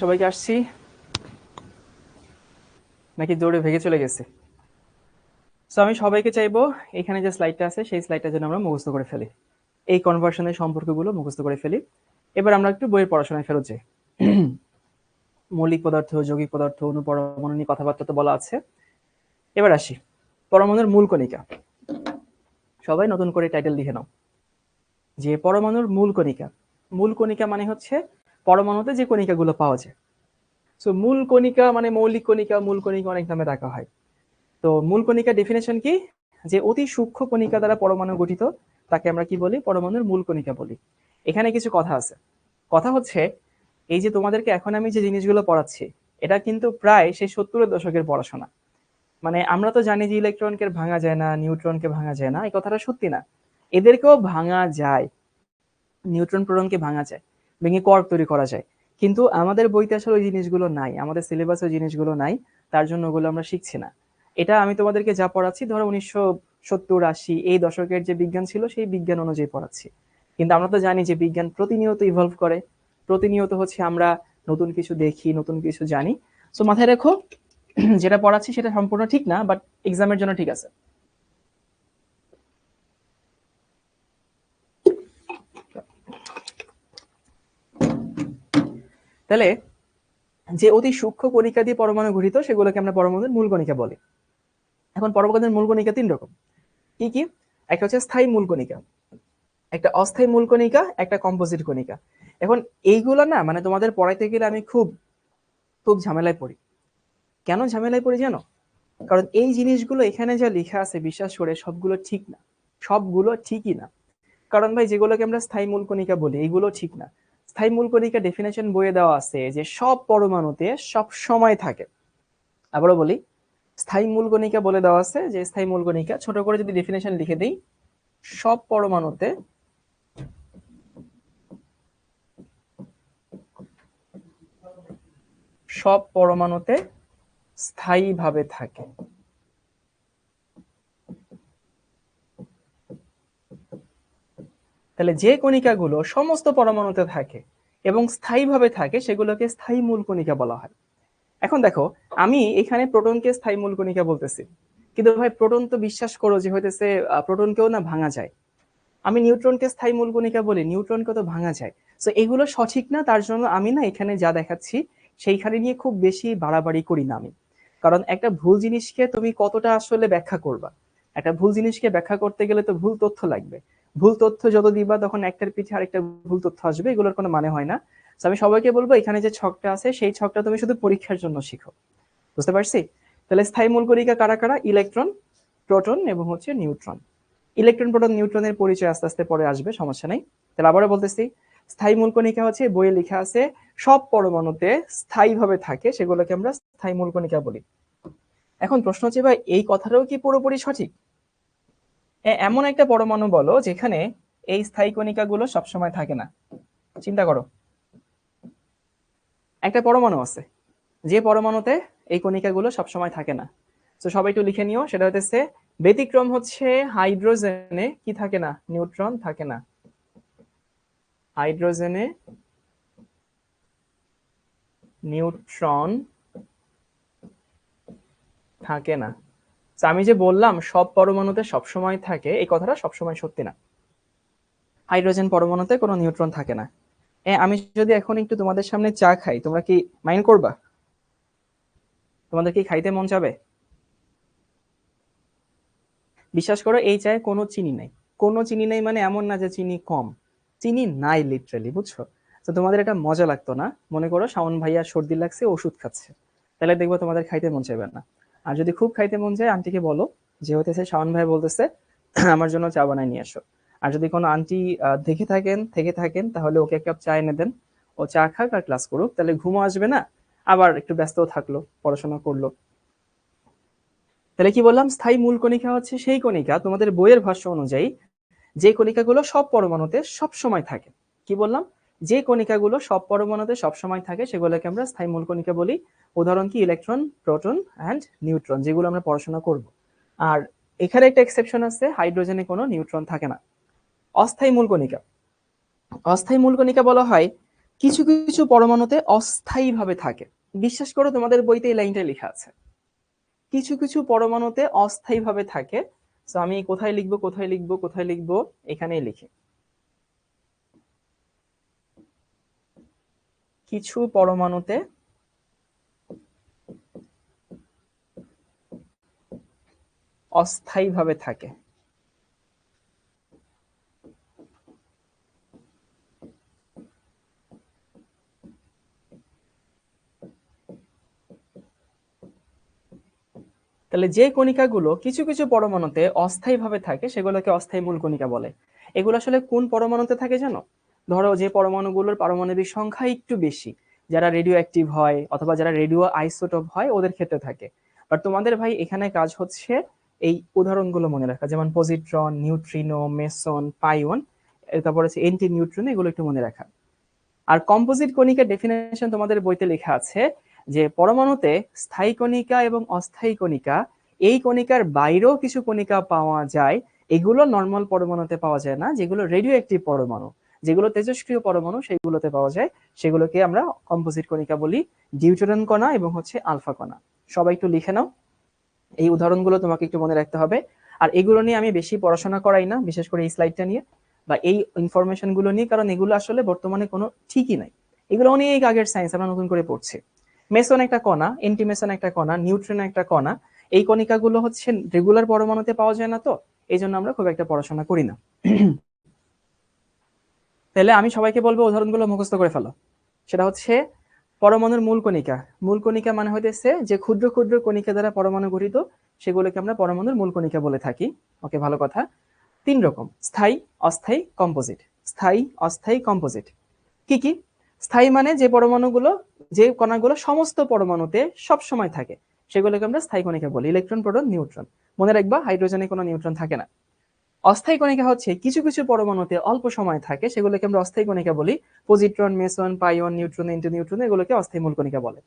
সবাইকে আসছি নাকি দৌড়ে ভেগে চলে গেছে? সো আমি সবাইকে চাইবো এখানে যে স্লাইডটা আছে সেই স্লাইডটা যেন আমরা মুখস্থ করে ফেলি, এই কনভার্সনের সম্পর্কগুলো মুখস্থ করে ফেলি। এবার আমরা একটু বইয়ের পড়াশোনায় ফেরত যাই। মৌলিক পদার্থ, যৌগিক পদার্থ, অনুপরমাণু নিয়ে কথাবার্তা তো বলা আছে। এবার আসি পরমাণুর মূল কণিকা। সবাই নতুন করে টাইটেল লিখে নাও যে পরমাণুর মূল কণিকা। মূল কণিকা মানে হচ্ছে পরমাণুতে যে কণিকাগুলো পাওয়া যায়। সো মূল কণিকা মানে মৌলিক কণিকা, মূল কণিকা অনেক নামে ডাকা হয়। তো মূল কণিকা ডেফিনেশন কি? যে অতি সূক্ষ্ম কণিকা দ্বারা পরমাণু গঠিত, তাকে আমরা কি বলি? পরমাণুর মূল কণিকা বলি। এখানে কিছু কথা আছে। কথা হচ্ছে এই যে তোমাদেরকে এখন আমি যে জিনিসগুলো পড়াচ্ছি এটা কিন্তু প্রায় সেই 70-এর দশকের পড়াশোনা। মানে আমরা তো জানি যে ইলেকট্রনকে ভাঙা যায় না, নিউট্রনকে ভাঙা যায় না, এই কথাটা সত্যি না। এদেরকেও ভাঙা যায়, নিউট্রন প্রোটনকে ভাঙা যায়, ভেঙে কোয়ার্ক তৈরি করা যায়। কিন্তু আমাদের বইতে আসলে ওই জিনিসগুলো নাই, আমাদের সিলেবাসে ওই জিনিসগুলো নাই, তার জন্য ওগুলো আমরা শিখছি না। এটা আমি তোমাদেরকে যা পড়াচ্ছি ধরো 1970-80 এই দশকের যে বিজ্ঞান ছিল সেই বিজ্ঞান অনুযায়ী পড়াচ্ছি। কিন্তু আমরা তো জানি যে বিজ্ঞান প্রতিনিয়ত ইভলভ করে, প্রতিনিয়ত হচ্ছে আমরা নতুন কিছু দেখি, নতুন কিছু জানি। সো মাথায় রেখো যেটা পড়াচ্ছি সেটা সম্পূর্ণ ঠিক না, বাট এক্সামের জন্য ঠিক আছে। তাহলে যে অতি সূক্ষ্ম কণিকা দিয়ে পরমাণু গঠিত সেগুলোকে আমরা পরমাণুর মূল কণিকা বলি। এখন পরমাণুর মূল কণিকা 3 রকম। কি কি? একটা হচ্ছে স্থায়ী মূল কণিকা, একটা অস্থায়ী মূল কণিকা, একটা কম্পোজিট কণিকা। এখন এইগুলো না মানে তোমাদের পড়াইতে গেলে আমি খুব খুব ঝামেলায় পড়ি। কেন ঝামেলায় পড়ি জানো? কারণ এই জিনিসগুলো এখানে যা লেখা আছে বিশ্বাস করে সবগুলো ঠিক না, সবগুলো ঠিকই না। কারণ ভাই যেগুলোকে আমরা স্থায়ী মূল কণিকা বলি এগুলো ঠিক না। স্থায়ী মূল কণিকা ডেফিনেশন বইয়ে দেওয়া আছে যে সব পরমাণুতে সব সময় থাকে। আবারও বলি, স্থায়ী মূল কণিকা বলে দেওয়া আছে যে স্থায়ী মূল কণিকা, ছোট করে যদি ডেফিনেশন লিখে দেই, সব পরমাণুতে সব পরমাণুতে স্থায়ীভাবে থাকে। তাহলে যে কণিকাগুলো সমস্ত পরমাণুতে থাকে এবং স্থায়ীভাবে থাকে সেগুলোকে স্থায়ী মূল কণিকা বলা হয়। এখন দেখো আমি এখানে প্রোটনকে স্থায়ী মূল কণিকা বলতেছি, কিন্তু ভাই প্রোটন তো বিশ্বাস করো যে হইতেছে প্রোটনকেও না ভাঙা যায়। আমি নিউট্রনকে স্থায়ী মূল কণিকা বলি, নিউট্রনকে তো ভাঙা যায়। সো এগুলো সঠিক না, তার জন্য আমি না এখানে যা দেখাচ্ছি সেইখানে নিয়ে খুব বেশি বাড়াবাড়ি করি না আমি। কারণ একটা ভুল জিনিসকে তুমি কতটা আসলে ব্যাখ্যা করবা, একটা ভুল জিনিসকে ব্যাখ্যা করতে গেলে তো ভুল তথ্য লাগবে। ভুল তথ্য যত দিবা তখন একটার পিছে আরেকটা ভুল তথ্য আসবে, এগুলোর কোনো মানে হয় না। আমি সবাইকে বলবো এখানে যে ছকটা আছে সেই ছকটা তুমি শুধু পরীক্ষার জন্য শিখো। বুঝতে পারছি? তাহলে স্থায়ী মূল কণিকা কারা কারা? ইলেকট্রন, প্রোটন এবং হচ্ছে নিউট্রন। ইলেকট্রন, প্রোটন, নিউট্রনের পরিচয় আস্তে আস্তে পরে আসবে, সমস্যা নাই। তাহলে আবারও বলতেছি, স্থায়ী মূল কণিকা হচ্ছে বইয়ে লেখা আছে সব পরমাণুতে স্থায়ীভাবে থাকে, সেগুলোকে আমরা স্থায়ী মূল কণিকা বলি। এখন প্রশ্ন হচ্ছে ভাই এই কথাটাও কি পুরোপুরি সঠিক? এমন একটা পরমাণু বলো যেখানে এই স্থায়ী কণিকাগুলো সবসময় থাকে না। চিন্তা করো, একটা পরমাণু আছে যে পরমাণুতে এই কণিকাগুলো সবসময় থাকে না। তো সবাই একটু লিখে নিও, সেটা হচ্ছে ব্যতিক্রম হচ্ছে হাইড্রোজেনে কি থাকে না? নিউট্রন থাকে না। হাইড্রোজেনে নিউট্রন থাকে না। আমি যে বললাম সব পরমাণুতে সবসময় থাকে, এই কথাটা সবসময় সত্যি না। হাইড্রোজেন পরমাণুতে কোনো নিউট্রন থাকে না। আমি যদি এখন একটু তোমাদের সামনে চা খাই, তোমরা কি মাইন্ড করবা? তোমাদের কি খাইতে মন যাবে? বিশ্বাস করো এই চায়ে কোনো চিনি নাই। কোনো চিনি নাই মানে এমন না যে চিনি কম, চিনি নাই লিটারালি, বুঝছো? তো তোমাদের এটা মজা লাগতো না। মনে করো শাওন ভাইয়া সর্দি লাগছে, ওষুধ খাচ্ছে, তাহলে দেখবো তোমাদের খাইতে মন চাইবে না। আর যদি খুব খাইতে মন যায় আন্টিকে বলো যে হইতেছে শাওন ভাই বলতেছে আমার জন্য চা বানাই নিয়ে আসো। আর যদি কোনো আন্টি থেকে থাকেন তাহলে ওকে এক কাপ চা এনে দেন, ও চা খাক আর ক্লাস করুক, তাহলে ঘুমও আসবে না, আবার একটু ব্যস্ত থাকলো, পড়াশোনা করলো। তাহলে কি বললাম? স্থায়ী মূল কণিকা হচ্ছে সেই কণিকা তোমাদের বইয়ের ভাষ্য অনুযায়ী যে কণিকাগুলো সব পরমাণুতে সব সময় থাকে। কি বললাম? যে কণিকাগুলো সব পরমাণুতে সব সময় থাকে সেগুলোকে আমরা স্থায়ী মূল কণিকা বলি। উদাহরণ কি? ইলেকট্রন, প্রোটন অ্যান্ড নিউট্রন, যেগুলো আমরা পড়াশোনা করব। আর এখানে একটা এক্সেপশন আছে, হাইড্রোজেনে কোনো নিউট্রন থাকে না। অস্থায়ী মূল কণিকা, অস্থায়ী মূল কণিকা বলা হয় কিছু কিছু পরমাণুতে অস্থায়ীভাবে থাকে। বিশ্বাস করো তোমাদের বইতে এই লাইনটা লেখা আছে, কিছু কিছু পরমাণুতে অস্থায়ীভাবে থাকে। তো আমি কোথায় লিখবো কোথায় লিখবো কোথায় লিখবো, এখানেই লিখি। কিছু পরমাণুতে অস্থায়ীভাবে থাকে। তাহলে যে কণিকাগুলো কিছু কিছু পরমাণুতে অস্থায়ীভাবে থাকে সেগুলোকে অস্থায়ী মূল কণিকা বলে। এগুলো আসলে কোন পরমাণুতে থাকে জানো? ধরো যে পরমাণুগুলোর পারমাণবিক সংখ্যা একটু বেশি, যারা রেডিও অ্যাক্টিভ হয় অথবা যারা রেডিও আইসোটোপ হয় ওদের ক্ষেত্রে থাকে। বাট তোমাদের ভাই এখানে কাজ হচ্ছে এই উদাহরণগুলো মনে রাখা, যেমন পজিট্রন, নিউট্রিনো, মেসন, পাইওন, তারপর হচ্ছে এন্টি নিউট্রিনো, এগুলো একটু মনে রাখা। আর কম্পোজিট কণিকার ডেফিনেশন তোমাদের বইতে লেখা আছে যে পরমাণুতে স্থায়ী কণিকা এবং অস্থায়ী কণিকা, এই কণিকার বাইরেও কিছু কণিকা পাওয়া যায়। এগুলো নর্মাল পরমাণুতে পাওয়া যায় না, যেগুলো রেডিও অ্যাক্টিভ পরমাণু, যেগুলো তেজস্ক্রিয় পরমাণু, সেগুলোতে পাওয়া যায়। সেগুলোকে আমরা কম্পোজিট কণিকা বলি, ডিউটেরন কণা এবং হচ্ছে আলফা কণা। সবাই একটু লিখে নাও, এই উদাহরণগুলো তোমাকে একটু মনে রাখতে হবে। আর এগুলো নিয়ে আমি বেশি পড়াশোনা করাই না, বিশেষ করে এই স্লাইডটা নিয়ে বা এই ইনফরমেশন গুলো নিয়ে, কারণ এগুলো আসলে বর্তমানে কোনো ঠিকই নাই। এগুলো অনেক আগের সায়েন্স, আমরা নতুন করে পড়ছি। মেসন একটা কণা, এন্টিমেসন একটা কণা, নিউট্রন একটা কণা, এই কণিকাগুলো হচ্ছে রেগুলার পরমাণুতে পাওয়া যায় না, তো এই জন্য আমরা খুব একটা পড়াশোনা করি না। তাহলে আমি সবাইকে বলবো উদাহরণগুলো মুখস্থ করে ফেলো। সেটা হচ্ছে পরমাণুর মূল কণিকা। মূল কণিকা মানে হইতেছে যে ক্ষুদ্র ক্ষুদ্র কণিকা দ্বারা পরমাণু গঠিত, সেগুলোকে আমরা পরমাণুর মূল কণিকা বলে থাকি। ওকে, ভালো কথা। তিন রকম: স্থায়ী, অস্থায়ী, কম্পোজিট। স্থায়ী, অস্থায়ী, কম্পোজিট। কি কি? স্থায়ী মানে যে পরমাণুগুলো, যে কণাগুলো সমস্ত পরমাণুতে সব সময় থাকে, সেগুলোকে আমরা স্থায়ী কণিকা বলি। Electron, proton, neutron. মনে রাখবা হাইড্রোজেনে কোনো নিউট্রন থাকে না। অস্থায়ী কণিকা হচ্ছে কিছু কিছু পরমাণুতে অল্প সময় থাকে, সেগুলোকে আমরা অস্থায়ী কণিকা বলি। পজিট্রন, মেসন, পাইওন, নিউট্রন, ইন্টারনিউট্রন, এগুলোকে অস্থায়ী মূল কণিকা বলে।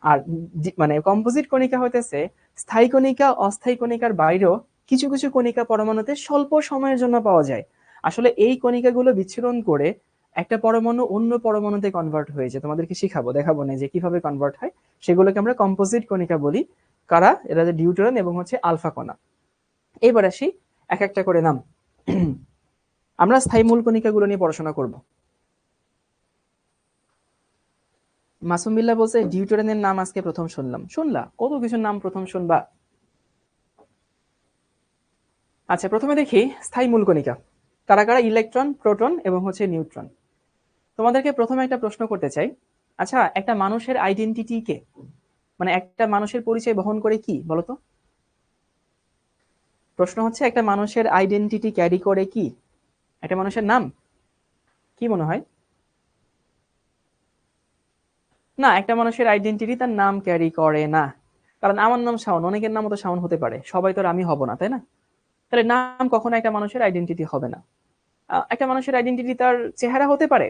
আর মানে কম্পোজিট কণিকা হইতেছে স্থায়ী কণিকা অস্থায়ী কণিকার বাইরেও কিছু কিছু কণিকা পরমাণুতে স্বল্প সময়ের জন্য পাওয়া যায়। আসলে এই কণিকাগুলো বিচ্ছুরণ করে একটা পরমাণু অন্য পরমাণুতে কনভার্ট হয়েছে, তোমাদেরকে শিখাবো, দেখাবো না যে কিভাবে কনভার্ট হয়। সেগুলোকে আমরা কম্পোজিট কণিকা বলি। কারা এরা? যে ডিউটেরন এবং হচ্ছে আলফা কণা। এবার আসি এক একটা করে নাম। আমরা স্থায়ী মূল কণিকাগুলো নিয়ে পড়াশোনা করব। মাসুম বিল্লাহ বলছে ডিউটেরনের নাম আজকে প্রথম শুনলাম। শুনলা? কত কিছুর নাম প্রথম শুনবা। আচ্ছা, প্রথমে দেখি স্থায়ী মূল কণিকা কারা কারা। ইলেকট্রন, প্রোটন এবং হচ্ছে নিউট্রন। তোমাদেরকে প্রথমে একটা প্রশ্ন করতে চাই। আচ্ছা, একটা মানুষের আইডেন্টিটি কে, মানে একটা মানুষের পরিচয় বহন করে কি বলতো? প্রশ্ন হচ্ছে একটা মানুষের আইডেন্টিটি ক্যারি করে কি? একটা মানুষের নাম। কি মনে হয়? না, একটা মানুষের আইডেন্টিটি তার নাম ক্যারি করে না। কারণ আমার নাম শাওন, অনেকের নামও তো শাওন হতে পারে, সবাই তো আর আমি হব না, তাই না? তাহলে নাম কখনো একটা মানুষের আইডেন্টিটি হবে না। একটা মানুষের আইডেন্টিটি তার চেহারা হতে পারে,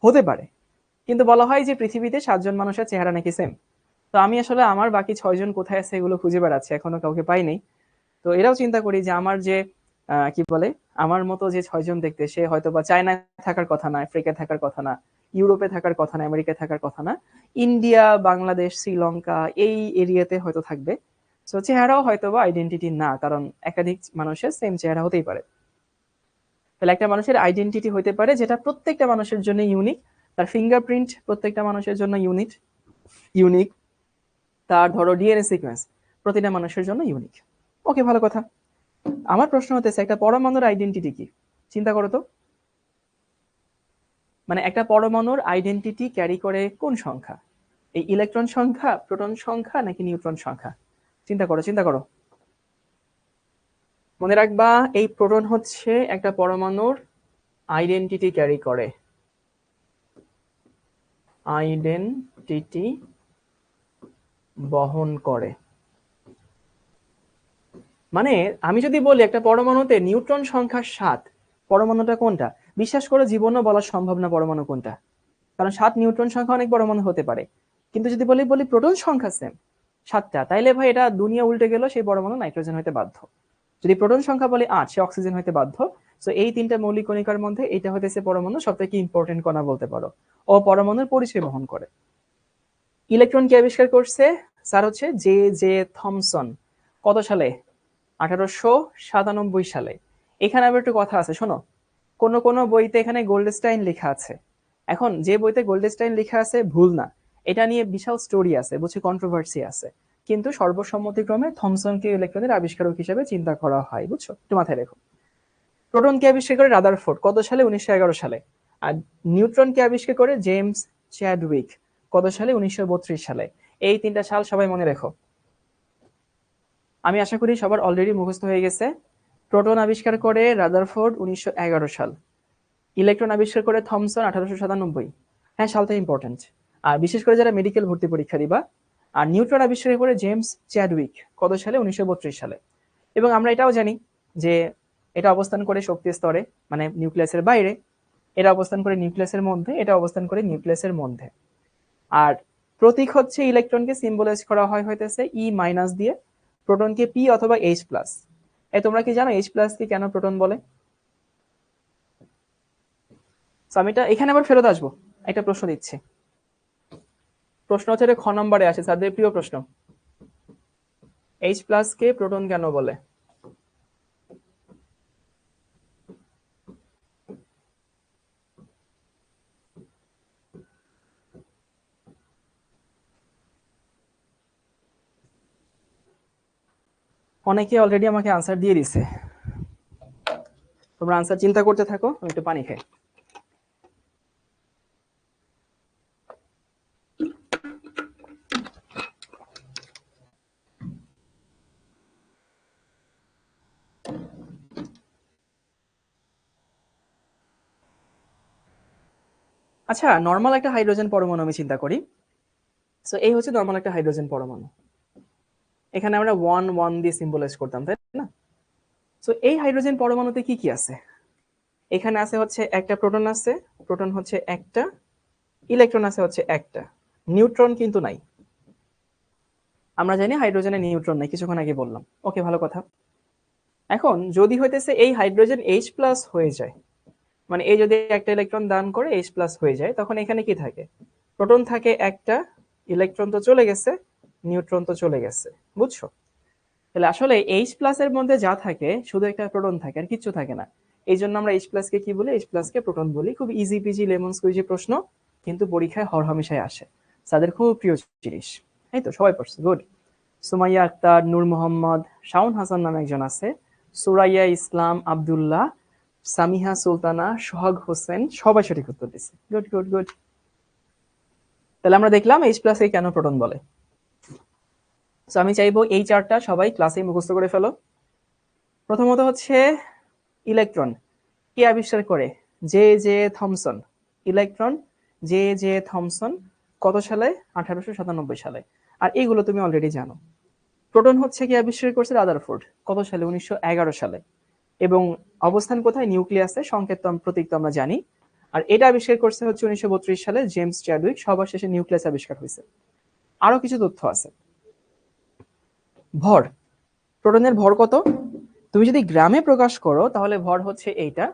হতে পারে। কিন্তু বলা হয় যে পৃথিবীতে 7 জন মানুষের চেহারা নাকি সেম। তো আমি আসলে আমার বাকি 6 জন কোথায় আছে এগুলো খুঁজে বেড়াচ্ছি, এখনো কাউকে পাইনি। তো এরাও চিন্তা করি যে আমার যে কি বলে, আমার মতো যে 6 জন দেখতে, সে হয়তো বা চায়নায় থাকার কথা না, আফ্রিকায় থাকার কথা না, ইউরোপে থাকার কথা না, আমেরিকায় থাকার কথা না, ইন্ডিয়া, বাংলাদেশ, শ্রীলঙ্কা এই এরিয়াতে হয়তো থাকবে। তো চেহারাও হয়তো বা আইডেন্টিটি না, কারণ একাধিক মানুষের সেম চেহারা হতেই পারে। তাহলে একটা মানুষের আইডেন্টিটি হতে পারে যেটা প্রত্যেকটা মানুষের জন্য ইউনিক। তার ফিঙ্গারপ্রিন্ট প্রত্যেকটা মানুষের জন্য ইউনিক ইউনিক তার ধরো ডিএনএ সিকোয়েন্স প্রতিটা মানুষের জন্য ইউনিক। ওকে, ভালো কথা। আমার প্রশ্ন হতেছে একটা পরমাণুর আইডেন্টিটি কি? চিন্তা করো তো। মানে একটা পরমাণুর আইডেন্টিটি ক্যারি করে কোন সংখ্যা? এই ইলেকট্রন সংখ্যা, প্রোটন সংখ্যা, নাকি নিউট্রন সংখ্যা? চিন্তা করো, চিন্তা করো। মনে রাখবা এই প্রোটন হচ্ছে একটা পরমাণুর আইডেন্টিটি ক্যারি করে। আইডেন্টিটি বহন করে মানে আমি যদি বলি একটা পরমাণুতে নিউট্রন সংখ্যা 7, পরমাণুটা কোনটা? বিশ্বাস করে জীবনও বলা সম্ভব না পরমাণু কোনটা, কারণ 7 নিউট্রন সংখ্যা অনেক পরমাণু হতে পারে। কিন্তু যদি বলি বলি প্রোটন সংখ্যা সেম 7টা, তাইলে ভাই এটা দুনিয়া উল্টে গেল, সেই পরমাণু নাইট্রোজেন হইতে বাধ্য। যদি প্রোটন সংখ্যা বলি 8, সে অক্সিজেন হইতে বাধ্য। সো এই তিনটা মৌলিক কণিকার মধ্যে এটা হতেছে পরমাণু সবথেকে ইম্পর্টেন্ট কণা বলতে পারো, ও পরমাণুর পরিচয় বহন করে। ইলেকট্রন কে আবিষ্কার করছে? স্যার হচ্ছে জে জে থমসন। কত সালে? 1897 সালে। এখানে আবার একটু কথা আছে, শোনো। কোন কোন বইতে এখানে গোল্ডস্টাইন লেখা আছে। এখন যে বইতে গোল্ডস্টাইন লেখা আছে ভুল না, এটা নিয়ে বিশাল স্টোরি আছে, বুঝছি কন্ট্রোভার্সি আছে, কিন্তু সর্বসম্মতিক্রমে থমসনকে ইলেকট্রনের আবিষ্কারক হিসেবে চিন্তা করা হয়, বুঝছো? একটু মাথায় রেখো। প্রোটনকে আবিষ্কার করে রাদারফোর্ড, কত সালে? 1911 সালে। আর নিউট্রনকে আবিষ্কার করে জেমস চ্যাডউইক, কত সালে? 1932 সালে। এই তিনটা সাল সবাই মনে রেখো। আমি আশা করি সবার অলরেডি মুখস্থ হয়ে গেছে। প্রোটন আবিষ্কার করে রাদারফোর্ড 1911 সাল, ইলেকট্রন আবিষ্কার করে থমসন 1897। হ্যাঁ, সালটা ইম্পর্টেন্ট। আর বিশেষ করে যারা মেডিকেল ভর্তি পরীক্ষা দিবা। আর নিউট্রন আবিষ্কার করে জেমস চ্যাডউইক, কত সালে? 1932 সালে। এবং আমরা এটাও জানি যে এটা অবস্থান করে শক্তি স্তরে, মানে নিউক্লিয়াসের বাইরে, এটা অবস্থান করে নিউক্লিয়াসের মধ্যে, এটা অবস্থান করে নিউক্লিয়াসের মধ্যে। আর প্রতীক হচ্ছে ইলেকট্রনকে সিম্বলাইজ করা হয় হইতেছে ই মাইনাস দিয়ে, প্রোটনকে পি অথবা এইচ প্লাস। তোমরা কি জানো এইচ প্লাস কে কেন প্রোটন বলে? আমি এখানে আবার ফেরত আসবো, একটা প্রশ্ন দিচ্ছি। প্রশ্ন হচ্ছে খ নম্বরে আসে, স্যারদের প্রিয় প্রশ্ন। এইচ প্লাস কে প্রোটন কেন বলে? অনেকে অলরেডি আমাকে আনসার দিয়ে দিছে, তোমরা আনসার চিন্তা করতে থাকো, আমি একটু পানি খাই। আচ্ছা, নর্মাল একটা হাইড্রোজেন পরমাণু আমি চিন্তা করি। সো এই হচ্ছে নর্মাল একটা হাইড্রোজেন পরমাণু। এখানে আমরা 1 1 দিয়ে সিম্বলাইজ করতাম, তাই না? সো এই হাইড্রোজেন পরমাণুতে কি কি আছে? এখানে আছে হচ্ছে একটা প্রোটন আছে, প্রোটন হচ্ছে একটা, ইলেকট্রন আছে হচ্ছে একটা, নিউট্রন কিন্তু নাই। আমরা জানি হাইড্রোজেনে নিউট্রন নাই, কিছুক্ষণ আগে বললাম। ওকে, ভালো কথা। এখন যদি হইতেছে এই হাইড্রোজেন এইচ প্লাস হয়ে যায়, মানে এই যদি একটা ইলেকট্রন দান করে এইচ প্লাস হয়ে যায়, তখন এখানে কি থাকে? প্রোটন থাকে একটা, ইলেকট্রন তো চলে গেছে, নিউট্রন তো চলে গেছে, বুঝছো? তাহলে আসলে এইচ প্লাস এর মধ্যে যা থাকে শুধু একটা প্রোটন থাকে, আর কিছু থাকে না। এই জন্য আমরা এইচ প্লাস কে কি বলি? এইচ প্লাস কে প্রোটন বলি। খুব ইজি পিজি লেমন স্কুইজি প্রশ্ন, কিন্তু পরীক্ষায় হরহামেশাই আসে, তাদের খুব প্রিয় জিনিস। এই তো সবাই পড়ছে, গুড। সুমাইয়া আক্তার, নূর মোহাম্মদ, শাওন হাসান নামে একজন আছে, সুরাইয়া ইসলাম, আব্দুল্লাহ, সামিহা সুলতানা, সোহাগ হোসেন, সবাই সঠিক উত্তর দিচ্ছে। Good good good. তাহলে আমরা দেখলাম এইচ প্লাস কে কেন প্রোটন বলে। তো আমি চাইবো এই চারটা সবাই ক্লাসে মুখস্থ করে ফেলো। প্রথমত হচ্ছে ইলেকট্রন কে আবিষ্কার করে? J J Thomson. Electron J J Thomson, কত সালে? 1897 সালে। আর এইগুলো তুমি অলরেডি জানো। প্রোটন হচ্ছে কি আবিষ্কার করছে? রাদারফোর্ড, কত সালে? 1911 সালে। এবং অবস্থান কোথায়? নিউক্লিয়াসে, সংকেত প্রতীক তো আমরা জানি। আর এটা আবিষ্কার করছে হচ্ছে 1932 সালে জেমস চ্যাডউইক। সবার শেষে নিউক্লিয়াস আবিষ্কার হয়েছে। আরো কিছু তথ্য আছে। ভর, প্রোটনের ভর কত? তুমি যদি গ্রামে প্রকাশ করো তাহলে ভর হচ্ছে এইটা,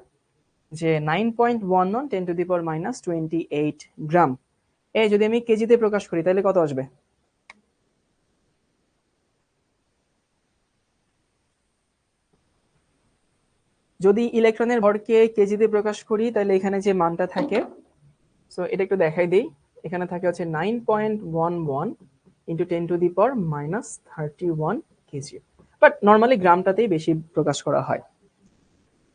যে 9.11 10⁻⁻28 গ্রাম। এই যদি আমি কেজিতে প্রকাশ করি তাহলে কত আসবে? যদি ইলেকট্রনের ভরকে কেজিতে প্রকাশ করি তাহলে এখানে যে মানটা থাকে, সো এটা একটু দেখাই দিই। এখানে থাকে হচ্ছে 9.11 ইন্টু 10⁻31 কেজি। বাট নর্মালি গ্রামটাতেই বেশি প্রকাশ করা হয়।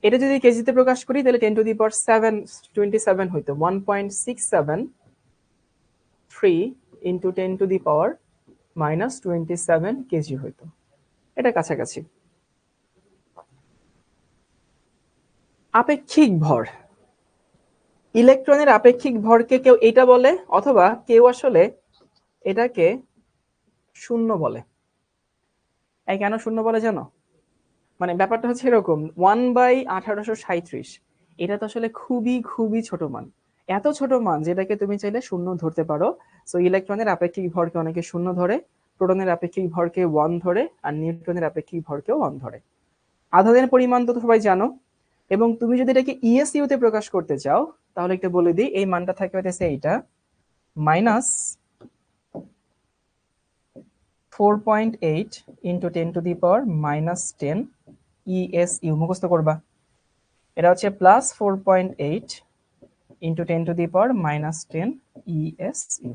এটা যদি কেজিতে প্রকাশ করি তাহলে 10⁻27 হইতো, 1.673 ইন্টু 10⁻27 কেজি হইতো। এটা কাছাকাছি। আপেক্ষিক ভর, ইলেকট্রনের আপেক্ষিক ভরকে কেউ এটা বলে, অথবা কেউ আসলে এটাকে শূন্য বলে। এই কেন শূন্য বলে জানো? মানে ব্যাপারটা হচ্ছে এরকম, 1/1837, এটা তো আসলে খুবই খুবই ছোট মান। এত ছোট মান যেটাকে তুমি চাইলে শূন্য ধরতে পারো। সো ইলেকট্রনের আপেক্ষিক ভরকে অনেকে শূন্য ধরে, প্রোটনের আপেক্ষিক ভরকে 1 ধরে, আর নিউট্রনের আপেক্ষিক ভরকেও 1 ধরে। আধানের পরিমাণ তো সবাই জানো, এবং তুমি যদি এটাকে ইএসইউ তে প্রকাশ করতে চাও তাহলে একটু বলে দিই, এই মানটা থাকে হইতেছে এইটা মাইনাস 4.8 ইন্টু 10⁻⁻10 ইএসইউ মুখস্থ করবা। এটা হচ্ছে প্লাস 4.8 ইন্টু 10⁻⁻10 ইএসইউ।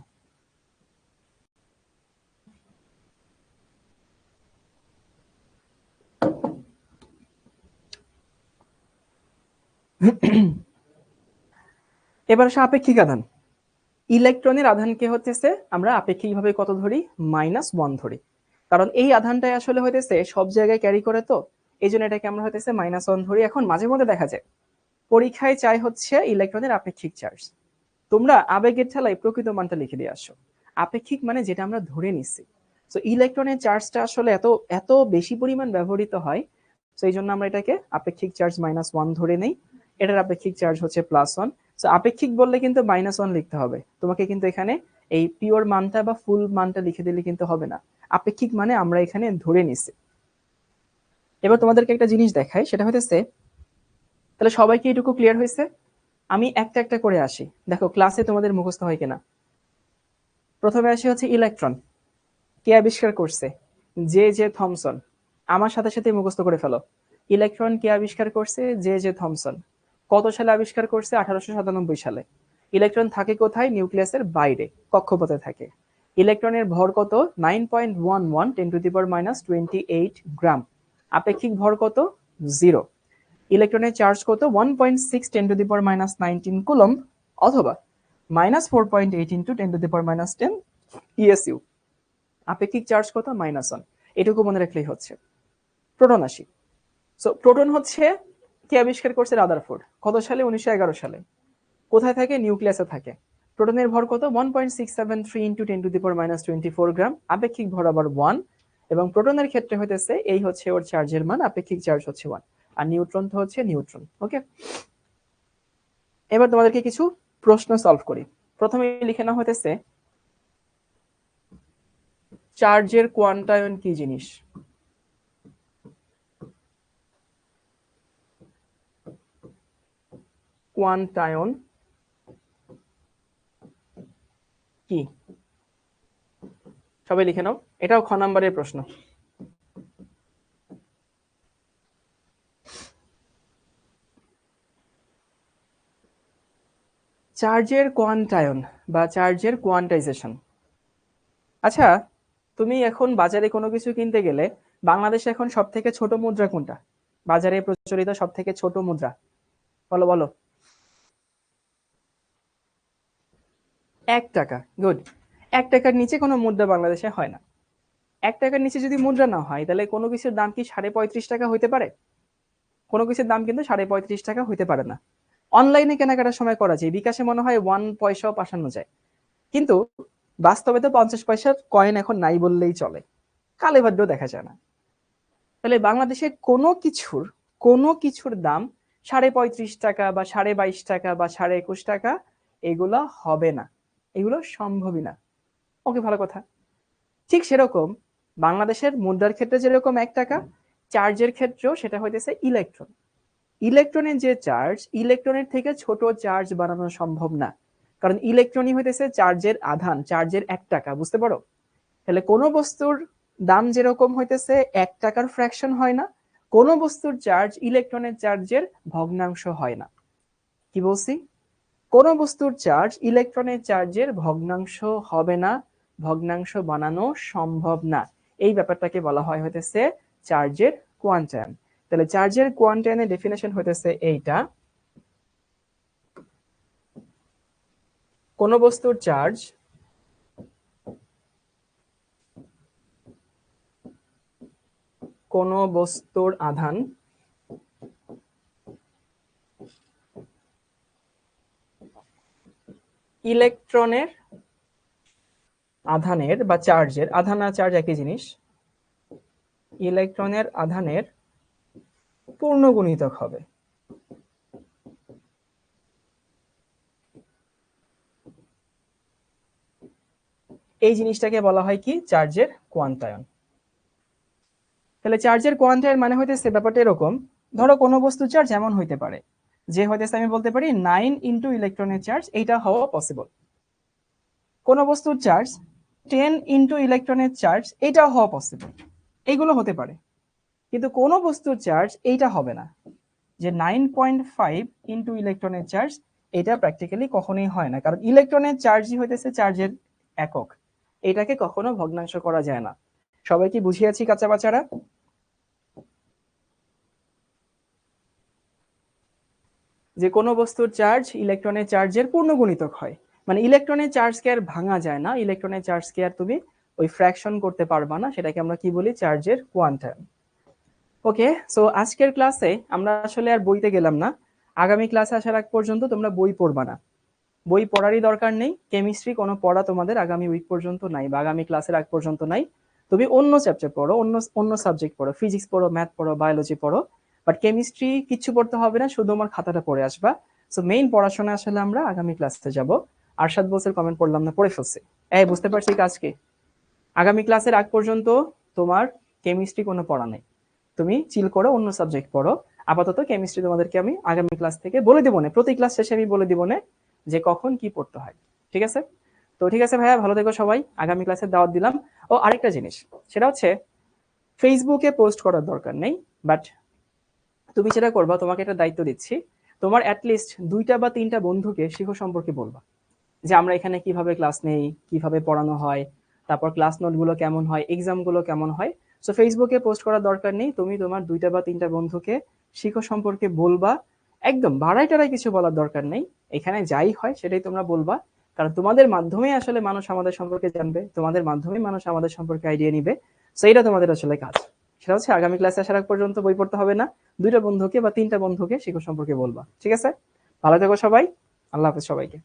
এবার আসে আপেক্ষিক আধান। ইলেকট্রনের আধানকে হচ্ছে আমরা আপেক্ষিকভাবে কত ধরি? -1 ধরি, কারণ এই আধানটাই আসলে হইতেছে সব জায়গায় ক্যারি করে, তো এই জন্য এটাকে আমরা হইতেছে -1 ধরি। এখন মাঝে মধ্যে দেখা যায় পরীক্ষায় চাই হচ্ছে ইলেকট্রনের আপেক্ষিক চার্জ, তোমরা আবেগের ঠেলায় প্রকৃত মানটা লিখে দিয়ে আসো। আপেক্ষিক মানে যেটা আমরা ধরে নিচ্ছি। তো ইলেকট্রনের চার্জটা আসলে এত এত বেশি পরিমাণ ব্যবহৃত হয়, তো এই জন্য আমরা এটাকে আপেক্ষিক চার্জ -1 ধরে নেই। এটার আপেক্ষিক চার্জ হচ্ছে +1। তো আপেক্ষিক বললে কিন্তু -1 লিখতে হবে, তোমাকে কিন্তু এখানে এই পিওর মানটা বা ফুল মানটা লিখে দিলে কিন্তু হবে না। আপেক্ষিক মানে আমরা এখানে ধরে নিছি। এবার তোমাদেরকে একটা জিনিস দেখাই, সেটা হচ্ছে, তাহলে সবাইকে এটুকু ক্লিয়ার হয়েছে? আমি একটা একটা করে আসি, দেখো ক্লাসে তোমাদের মুখস্থ হয় কিনা। প্রথমে আসি হচ্ছে ইলেকট্রন, কে আবিষ্কার করছে? J Thomson. আমার সাথে সাথে মুখস্থ করে ফেলো। ইলেকট্রন কে আবিষ্কার করছে? J Thomson. কত সালে আবিষ্কার করছে? 1897 সালে। ইলেকট্রন থাকে কোথায়? নিউক্লিয়াসের বাইরে, কক্ষপথে থাকে। ইলেকট্রনের ভর কত? 9.11 10⁻⁻28 গ্রাম। আপেক্ষিক ভর কত? 0। ইলেকট্রনের চার্জ কত? 1.6 10⁻⁻19 কুলম্ব, অথবা -4.8 ইন্টু 10⁻⁻10 ইএসইউ। আপেক্ষিক চার্জ কত? -1। এটুকু মনে রাখলেই হচ্ছে। প্রোটন আসি। সো প্রোটন হচ্ছে কে আবিষ্কার করছে? রাদারফোর্ড। কত সালে? 1911 সালে। কোথায় থাকে? নিউক্লিয়াসে থাকে। প্রোটনের ভর কত? 1.673 ইন্টু 10⁻⁻24 গ্রাম। আপেক্ষিক ভর আবার 1, এবং প্রোটনের ক্ষেত্রে হইতেছে এই হচ্ছে ওর চার্জের মান, আপেক্ষিক চার্জ হচ্ছে 1। আর নিউট্রন তো হচ্ছে নিউট্রন। ওকে, এবার তোমাদেরকে কিছু প্রশ্ন সলভ করি। প্রথমে লিখে নেওয়া হইতেছে চার্জের কোয়ান্টায়ন কি জিনিস? কোয়ান্টায়ন কি? সবাই লিখে নাও, এটাও খ নাম্বারের প্রশ্ন। চার্জের কোয়ান্টায়ন বা চার্জের কোয়ান্টাইজেশন। আচ্ছা, তুমি এখন বাজারে কোনো কিছু কিনতে গেলে বাংলাদেশে এখন সব থেকে ছোট মুদ্রা কোনটা? বাজারে প্রচলিত সব থেকে ছোট মুদ্রা বলো বলো। 1 টাকা। গুড। 1 টাকার নিচে কোনো মুদ্রা বাংলাদেশে হয় না। 1 টাকার নিচে যদি মুদ্রা না হয় তাহলে কোনো কিছুর দাম কি 35.5 টাকা হইতে পারে? কোনো কিছুর দাম কিন্তু 35.5 টাকা হইতে পারে না। অনলাইনে কেনাকাটার সময় করা যায়, বিকাশে মনে হয় 1 পয়সাও পাঠানো যায়, কিন্তু বাস্তবে তো 50 পয়সার কয়েন এখন নাই বললেই চলে, কালে ভাদ্রেও দেখা যায় না। তাহলে বাংলাদেশে কোনো কিছুর দাম 35.5 টাকা বা 22.5 টাকা বা 21.5 টাকা এগুলো হবে না, এগুলো সম্ভবই না। ওকে, ভালো কথা। ঠিক সেরকম বাংলাদেশের মুদ্রার ক্ষেত্রে যেরকম 1 টাকা, চার্জের ক্ষেত্রেও সেটা হইতেছে ইলেকট্রন। ইলেকট্রনের যে চার্জ, ইলেকট্রনের থেকে ছোট চার্জ বানানো সম্ভব না, কারণ ইলেকট্রনই হইতেছে চার্জের আধান, চার্জের 1 টাকা। বুঝতে পারো? তাহলে কোনো বস্তুর দাম যেরকম হইতেছে 1 টাকার ফ্র্যাকশন হয় না, কোনো বস্তুর চার্জ ইলেকট্রনের চার্জের ভগ্নাংশ হয় না। কি বলছি? কোনো বস্তুর চার্জ ইলেকট্রনের চার্জের ভগ্নাংশ হবে না, ভগ্নাংশ বানানো সম্ভব না। এই ব্যাপারটাকে বলা হয় হইতেছে চার্জের কোয়ান্টায়ন। তাহলে চার্জের কোয়ান্টায়নের ডেফিনেশন হইতেছে এইটা, কোন বস্তুর চার্জ কোন বস্তুর আধান ইলেকট্রনের আধানের বা চার্জের, আধান আর চার্জ একই জিনিস, ইলেকট্রনের আধানের পূর্ণ গুণিতক হবে। এই জিনিসটাকে বলা হয় কি? চার্জের কোয়ান্টায়ন। তাহলে চার্জের কোয়ান্টায়ন মানে হইতেছে ব্যাপারটা এরকম, ধরো কোনো বস্তুর চার্জ এমন হইতে পারে যে হইতেছে আমি বলতে পারি 9 ইন্টু ইলেকট্রনের চার্জ, এইটা হওয়া পসিবল। কোনো বস্তুর চার্জ 10 ইন্টু ইলেকট্রনের চার্জ, এইটাও হওয়া পসিবল। এইগুলো হতে পারে, কিন্তু কোনো বস্তুর চার্জ এইটা হবে না, যে 9.5 ইন্টু ইলেকট্রনের চার্জ, এটা প্র্যাকটিক্যালি কখনোই হয় না, কারণ ইলেকট্রনের চার্জই হইতেছে চার্জের একক, এটাকে কখনো ভগ্নাংশ করা যায় না। সবাই কি বুঝিয়েছি কাঁচা বাচ্চারা? যে কোনো বস্তুর চার্জ ইলেকট্রনের চার্জের পূর্ণ গুণিতক হয়, মানে ইলেকট্রনের চার্জকে আর ভাঙা যায় না, ইলেকট্রনের চার্জকে আর তুমি ওই ফ্র্যাকশন করতে পারবা না, সেটাকে আমরা কি বলি, চার্জের কোয়ান্টাম। ওকে, সো আজকের ক্লাসে আমরা আসলে আর বইতে গেলাম না, আগামী ক্লাসে আসার আগ পর্যন্ত তোমরা বই পড়বা না, বই পড়ারই দরকার নেই। কেমিস্ট্রি কোনো পড়া তোমাদের আগামী উইক পর্যন্ত নাই, বা আগামী ক্লাসের আগ পর্যন্ত নাই। তুমি অন্য চ্যাপ্টার পড়ো, অন্য অন্য সাবজেক্ট পড়ো, ফিজিক্স পড়ো, ম্যাথ পড়ো, বায়োলজি পড়ো, বাট কেমিস্ট্রি কিচ্ছু পড়তে হবে না, শুধু আমার খাতাটা পড়ে আসবা। সো মেইন পড়াশোনা আসলে আমরা আগামী ক্লাসে যাব। আরশাদ বলছে কমেন্ট পড়লাম না, পড়ে ফেলছি। এই বুঝতে পারছি কাজকে। আগামী ক্লাসের আগ পর্যন্ত তোমার কেমিস্ট্রি কোনো পড়া নেই, তুমি চিল করো, অন্য সাবজেক্ট পড়ো। আপাতত কেমিস্ট্রি তোমাদেরকে আমি আগামী ক্লাস থেকে বলে দিব না, প্রতি ক্লাস শেষে আমি বলে দিব না যে কখন কি পড়তে হয়, ঠিক আছে? তো ঠিক আছে ভাইয়া, ভালো থেকো সবাই, আগামী ক্লাসে দাওয়াত দিলাম। ও আরেকটা জিনিস, সেটা হচ্ছে ফেসবুকে পোস্ট করার দরকার নেই, বাট তুমি যেটা করবা, তোমাকে একটা দায়িত্ব দিচ্ছি, তোমার অ্যাটলিস্ট 2টা বা 3টা বন্ধুকে শিখো সম্পর্কে বলবা, যে আমরা এখানে কিভাবে ক্লাস নেই, কিভাবে পড়ানো হয়, তারপর ক্লাস নোটগুলো কেমন হয়, এক্সামগুলো কেমন হয়। সো ফেসবুকে পোস্ট করার দরকার নেই, তুমি তোমার 2টা বা 3টা বন্ধুকে শিখো সম্পর্কে বলবা। একদম বাড়াই টাড়াই কিছু বলার দরকার নেই, এখানে যাই হয় সেটাই তোমরা বলবা, কারণ তোমাদের মাধ্যমেই আসলে মানুষ আমাদের সম্পর্কে জানবে, তোমাদের মাধ্যমেই মানুষ আমাদের সম্পর্কে আইডিয়া নিবে। সো এইটা তোমাদের আসলে কাজ। সেটা হচ্ছে আগামী ক্লাসে আসার আগ পর্যন্ত বই পড়তে হবে না, 2টা বন্ধুকে বা 3টা বন্ধুকে শিখো সম্পর্কে বলবা, ঠিক আছে? ভালো থেকো সবাই, আল্লাহ হাফেজ সবাইকে।